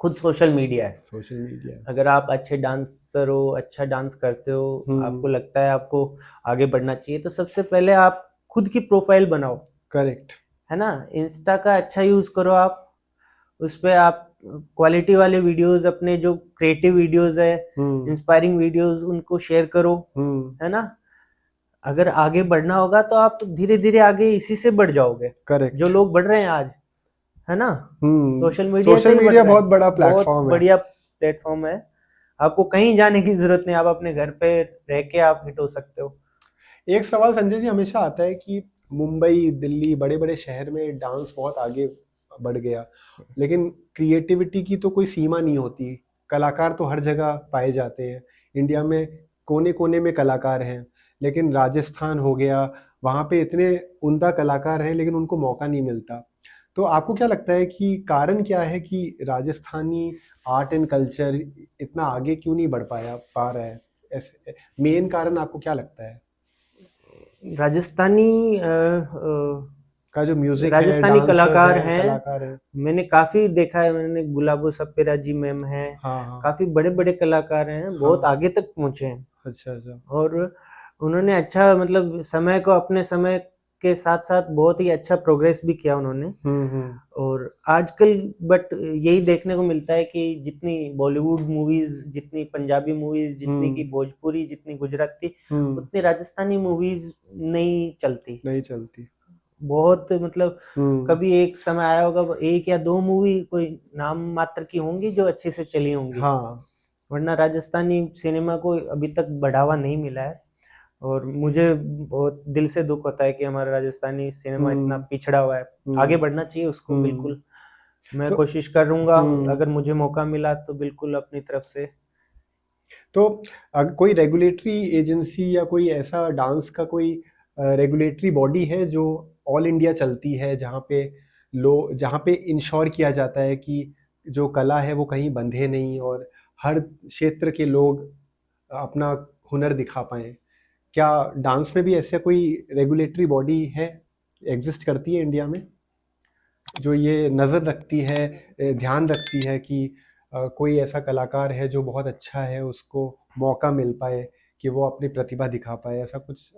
खुद सोशल मीडिया है। सोशल मीडिया, अगर आप अच्छे डांसर हो, अच्छा डांस करते हो, आपको लगता है आपको आगे बढ़ना चाहिए, तो सबसे पहले आप खुद की प्रोफाइल बनाओ, करेक्ट। है ना। इंस्टा का अच्छा यूज करो आप, उस पे आप क्वालिटी वाले वीडियोस, अपने जो क्रिएटिव वीडियोस है, इंस्पायरिंग वीडियोस, उनको शेयर करो, है ना। अगर आगे बढ़ना होगा तो आप धीरे धीरे आगे इसी से बढ़ जाओगे, करेक्ट। जो लोग बढ़ रहे हैं आज, है ना। सोशल मीडिया से सोशल ही बढ़ मीडिया रहा है। बहुत बड़ा बहुत प्लेटफॉर्म है। बढ़िया प्लेटफॉर्म है, आपको कहीं जाने की जरूरत नहीं, आप अपने घर पे रह के आप हिट हो सकते हो। एक सवाल संजय जी हमेशा आता है कि मुंबई, दिल्ली, बड़े बड़े शहर में डांस बहुत आगे बढ़ गया, लेकिन क्रिएटिविटी की तो कोई सीमा नहीं होती। कलाकार तो हर जगह पाए जाते हैं, इंडिया में कोने कोने में कलाकार हैं, लेकिन राजस्थान हो गया, वहाँ पे इतने उम्दा कलाकार हैं लेकिन उनको मौका नहीं मिलता। तो आपको क्या लगता है कि कारण क्या है कि राजस्थानी आर्ट एंड कल्चर इतना आगे क्यों नहीं बढ़ पा रहा है? ऐसे मेन कारण आपको क्या लगता है? राजस्थानी का जो म्यूजिक है, राजस्थानी कलाकार कलाकार है। मैंने काफी देखा है, मैंने गुलाबो सपेरा जी मैम है, हाँ। काफी बड़े बड़े कलाकार हैं, बहुत आगे तक पहुंचे हैं। अच्छा। और उन्होंने अच्छा, मतलब समय को, अपने समय के साथ साथ बहुत ही अच्छा प्रोग्रेस भी किया उन्होंने। और आजकल बट यही देखने को मिलता है कि जितनी बॉलीवुड मूवीज, जितनी पंजाबी मूवीज, जितनी की भोजपुरी, जितनी गुजराती, उतनी राजस्थानी मूवीज नहीं चलती। बहुत, मतलब कभी एक समय आया होगा, एक या दो मूवी कोई नाम मात्र की होंगी जो अच्छे से चली होंगी। हाँ। वरना राजस्थानी सिनेमा को अभी तक बढ़ावा नहीं मिला है। और मुझे बहुत दिल से दुख होता है कि हमारा राजस्थानी सिनेमा इतना पिछड़ा हुआ है। आगे बढ़ना चाहिए उसको, बिल्कुल। मैं तो कोशिश करूंगा, अगर मुझे मौका मिला तो बिल्कुल अपनी तरफ से। तो कोई रेगुलेटरी एजेंसी या कोई ऐसा डांस का कोई रेगुलेटरी बॉडी है जो ऑल इंडिया चलती है, जहाँ पे इंश्योर किया जाता है कि जो कला है वो कहीं बंधे नहीं और हर क्षेत्र के लोग अपना हुनर दिखा पाएं? क्या डांस में भी ऐसा कोई रेगुलेटरी बॉडी है, एग्जिस्ट करती है इंडिया में, जो ये नज़र रखती है, ध्यान रखती है कि कोई ऐसा कलाकार है जो बहुत अच्छा है, उसको मौका मिल पाए कि वो अपनी प्रतिभा दिखा पाए? ऐसा कुछ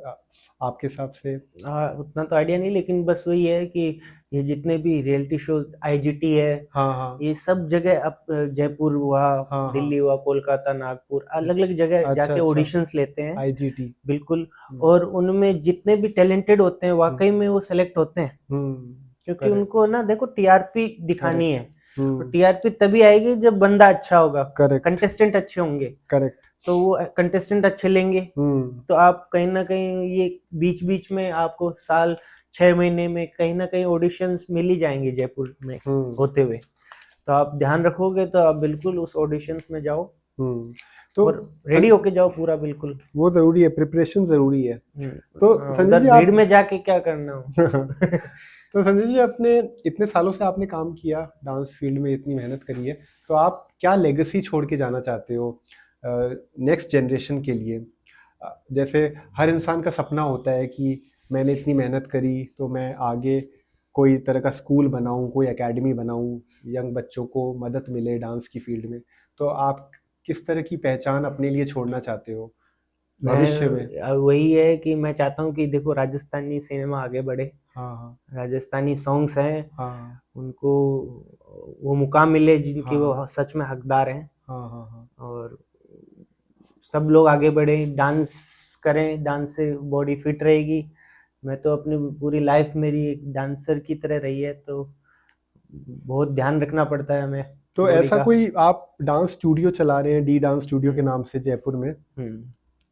आपके हिसाब से? उतना तो आइडिया नहीं, लेकिन बस वही है कि ये जितने भी रियलिटी शो, आईजीटी है, हाँ। ये सब जगह, अब जयपुर हुआ, हाँ। दिल्ली हुआ, कोलकाता, नागपुर, अलग अलग जगह जाके ऑडिशंस लेते हैं। आईजीटी। बिल्कुल। और उनमें जितने भी टैलेंटेड होते हैं, वाकई में वो सेलेक्ट होते हैं, क्योंकि उनको ना, देखो, टीआरपी दिखानी है। तो टीआरपी तभी आएगी जब बंदा अच्छा होगा, कंटेस्टेंट अच्छे होंगे, करेक्ट। तो वो कंटेस्टेंट अच्छे लेंगे। तो आप कहीं ना कहीं ये बीच बीच में आपको साल 6 महीने में कहीं ना कहीं ऑडिशंस मिल ही जाएंगे जयपुर में होते हुए। तो आप ध्यान रखोगे तो आप बिल्कुल उस ऑडिशंस में जाओ, तो रेडी होके जाओ पूरा, बिल्कुल। वो जरूरी है, प्रिपरेशन जरूरी है। तो संजय जी, भीड़ में जाके क्या करना हो। तो संजय जी, अपने इतने सालों से आपने काम किया, डांस फील्ड में इतनी मेहनत करी है, तो आप क्या लेगेसी छोड़ के जाना चाहते हो नेक्स्ट जनरेशन के लिए? जैसे हर इंसान का सपना होता है कि मैंने इतनी मेहनत करी तो मैं आगे कोई तरह का स्कूल बनाऊं, कोई एकेडमी बनाऊं, यंग बच्चों को मदद मिले डांस की फील्ड में। तो आप किस तरह की पहचान अपने लिए छोड़ना चाहते हो भविष्य में? वही है कि मैं चाहता हूँ कि देखो, राजस्थानी सिनेमा आगे बढ़े। हाँ। राजस्थानी सॉन्ग्स हैं, हाँ। उनको वो मुकाम मिले जिनकी हाँ। वो सच में हकदार हैं। हाँ। और सब लोग आगे बढ़े, डांस करें, डांस से बॉडी फिट रहेगी। मैं तो अपनी पूरी लाइफ मेरी एक डांसर की तरह रही है, तो बहुत ध्यान रखना पड़ता है हमें। तो ऐसा कोई आप डांस स्टूडियो चला रहे हैं, डी डांस स्टूडियो के नाम से जयपुर में,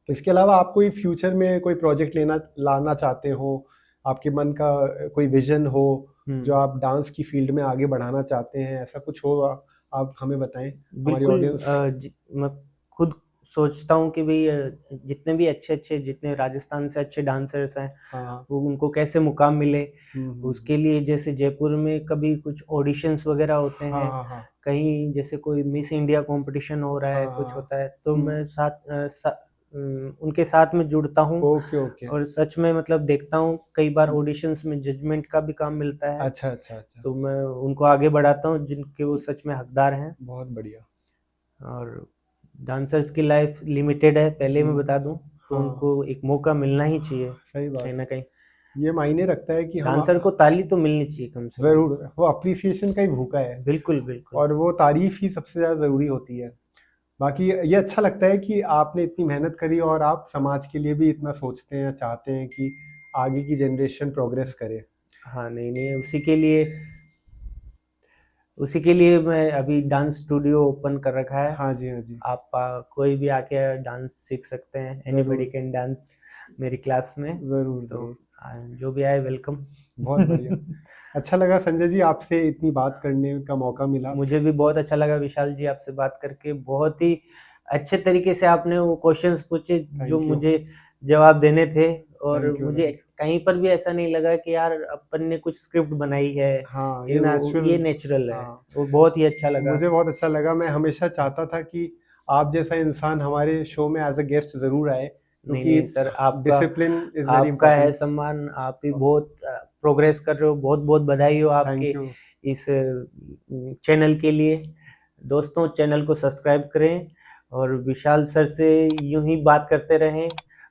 इसके अलावा आप कोई फ्यूचर में कोई प्रोजेक्ट लाना चाहते हो, आपके मन का कोई विजन हो जो आप डांस की फील्ड में आगे बढ़ाना चाहते हैं, ऐसा कुछ हो आप हमें बताएं, हमारी ऑडियंस। मैं खुद सोचता हूँ कि भाई जितने भी अच्छे जितने राजस्थान से अच्छे डांसर्स हैं, वो उनको कैसे मुकाम मिले। उसके लिए जैसे जयपुर में कभी कुछ ऑडिशंस वगैरह होते हैं, कहीं जैसे कोई मिस इंडिया कंपटीशन हो रहा है, कुछ होता है, तो मैं उनके साथ में जुड़ता हूँ। ओके। और सच में, मतलब, देखता हूँ, कई बार ऑडिशंस में जजमेंट का भी काम मिलता है। अच्छा। तो मैं उनको आगे बढ़ाता हूँ जिनके वो सच में हकदार हैं। बहुत बढ़िया। और डांसर्स की लाइफ लिमिटेड है, पहले मैं बता दूं, तो उनको एक मौका मिलना ही चाहिए, सही बात कहीं ना कहीं। ये मायने रखता है कि हम डांसर को ताली तो मिलनी चाहिए कम से कम। जरूर, वो अप्रिसिएशन का ही भूखा है बिल्कुल बिल्कुल। और वो तारीफ ही सबसे ज्यादा जरूरी होती है। बाकी ये अच्छा लगता है कि आपने इतनी मेहनत करी और आप समाज के लिए भी इतना सोचते हैं, चाहते हैं कि आगे की जनरेशन प्रोग्रेस करे। हाँ नहीं नहीं, उसी के लिए मैं अभी डांस स्टूडियो ओपन कर रखा है। हाँ जी, हाँ जी, आप कोई भी आके डांस सीख सकते हैं, एनीबॉडी कैन डांस मेरी क्लास में। जरूर तो जरूर। जो भी आए वेलकम। बहुत बढ़िया। अच्छा लगा संजय जी आपसे इतनी बात करने का मौका मिला। मुझे भी बहुत अच्छा लगा विशाल जी आपसे बात करके। बहुत ही अच्छे तरीके से आपने वो क्वेश्चंस पूछे जो you. मुझे जवाब देने थे, और Thank you, मुझे thank कहीं पर भी ऐसा नहीं लगा कि यार अपन ने कुछ स्क्रिप्ट बनाई है। हाँ, ये नेचुरल है। हाँ, वो बहुत ही अच्छा लगा। मुझे बहुत अच्छा लगा। मैं हमेशा चाहता था कि आप जैसा इंसान हमारे शो में एज अ गेस्ट जरूर आए, नहीं क्योंकि नहीं सर, डिसिप्लिन इज वेरी आपका है इंपॉर्टेंट। सम्मान। आप भी बहुत प्रोग्रेस कर रहे हो। बहुत बहुत बधाई हो आपके थैंक यू। इस चैनल के लिए। दोस्तों चैनल को सब्सक्राइब करें और विशाल सर से यूं ही बात करते रहें।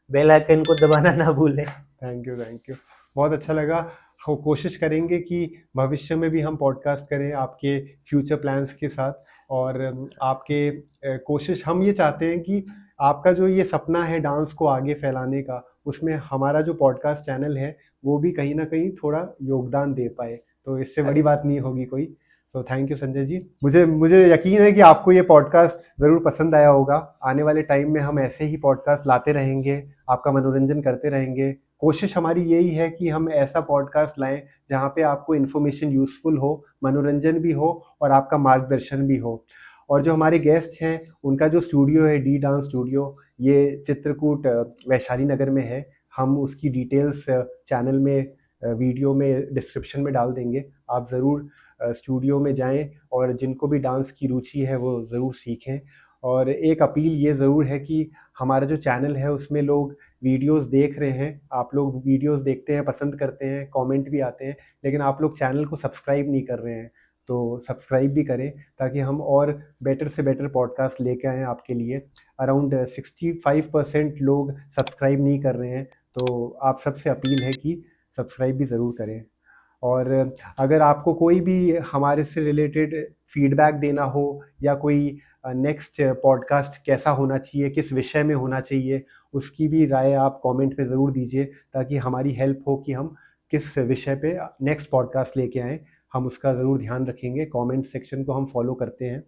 बेल आइकन को दबाना ना भूलें। Thank you, thank you. बहुत अच्छा लगा। हम कोशिश करेंगे कि भविष्य में भी हम पॉडकास्ट करें आपके फ्यूचर प्लान्स के साथ। और आपके कोशिश, हम ये चाहते हैं कि आपका जो ये सपना है डांस को आगे फैलाने का, उसमें हमारा जो पॉडकास्ट चैनल है वो भी कहीं ना कहीं थोड़ा योगदान दे पाए। तो इससे बड़ी बात नहीं होगी कोई। तो थैंक यू संजय जी। मुझे यकीन है कि आपको ये पॉडकास्ट ज़रूर पसंद आया होगा। आने वाले टाइम में हम ऐसे ही पॉडकास्ट लाते रहेंगे, आपका मनोरंजन करते रहेंगे। कोशिश हमारी यही है कि हम ऐसा पॉडकास्ट लाएं जहां पे आपको इन्फॉर्मेशन यूजफुल हो, मनोरंजन भी हो और आपका मार्गदर्शन भी हो। और जो हमारे गेस्ट हैं उनका जो स्टूडियो है, डी डांस स्टूडियो, ये चित्रकूट वैशाली नगर में है। हम उसकी डिटेल्स चैनल में वीडियो में डिस्क्रिप्शन में डाल देंगे। आप ज़रूर स्टूडियो में जाएं और जिनको भी डांस की रुचि है वो ज़रूर सीखें। और एक अपील ये ज़रूर है कि हमारा जो चैनल है उसमें लोग वीडियोस देख रहे हैं, आप लोग वीडियोस देखते हैं, पसंद करते हैं, कमेंट भी आते हैं, लेकिन आप लोग चैनल को सब्सक्राइब नहीं कर रहे हैं। तो सब्सक्राइब भी करें ताकि हम और बेटर से बेटर पॉडकास्ट लेके आएँ आपके लिए। अराउंड 65% लोग सब्सक्राइब नहीं कर रहे हैं, तो आप सबसे अपील है कि सब्सक्राइब भी ज़रूर करें। और अगर आपको कोई भी हमारे से रिलेटेड फीडबैक देना हो या कोई नेक्स्ट पॉडकास्ट कैसा होना चाहिए, किस विषय में होना चाहिए, उसकी भी राय आप कमेंट पे ज़रूर दीजिए ताकि हमारी हेल्प हो कि हम किस विषय पे नेक्स्ट पॉडकास्ट लेके आएँ। हम उसका ज़रूर ध्यान रखेंगे। कमेंट सेक्शन को हम फॉलो करते हैं।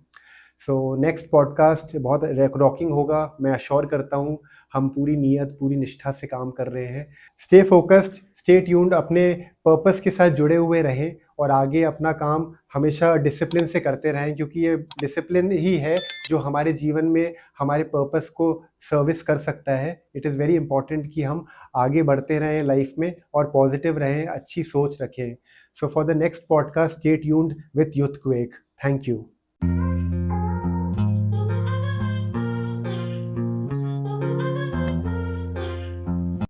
सो नेक्स्ट पॉडकास्ट बहुत रॉकिंग होगा, मैं अश्योर करता हूँ। हम पूरी नीयत, पूरी निष्ठा से काम कर रहे हैं। स्टे फोकस्ड, स्टे ट्यून्ड, अपने पर्पस के साथ जुड़े हुए रहें और आगे अपना काम हमेशा डिसिप्लिन से करते रहें, क्योंकि ये डिसिप्लिन ही है जो हमारे जीवन में हमारे पर्पस को सर्विस कर सकता है। इट इज़ वेरी इंपॉर्टेंट कि हम आगे बढ़ते रहें लाइफ में और पॉजिटिव रहें, अच्छी सोच रखें। So for the next podcast, stay tuned with Youthquake. Thank you.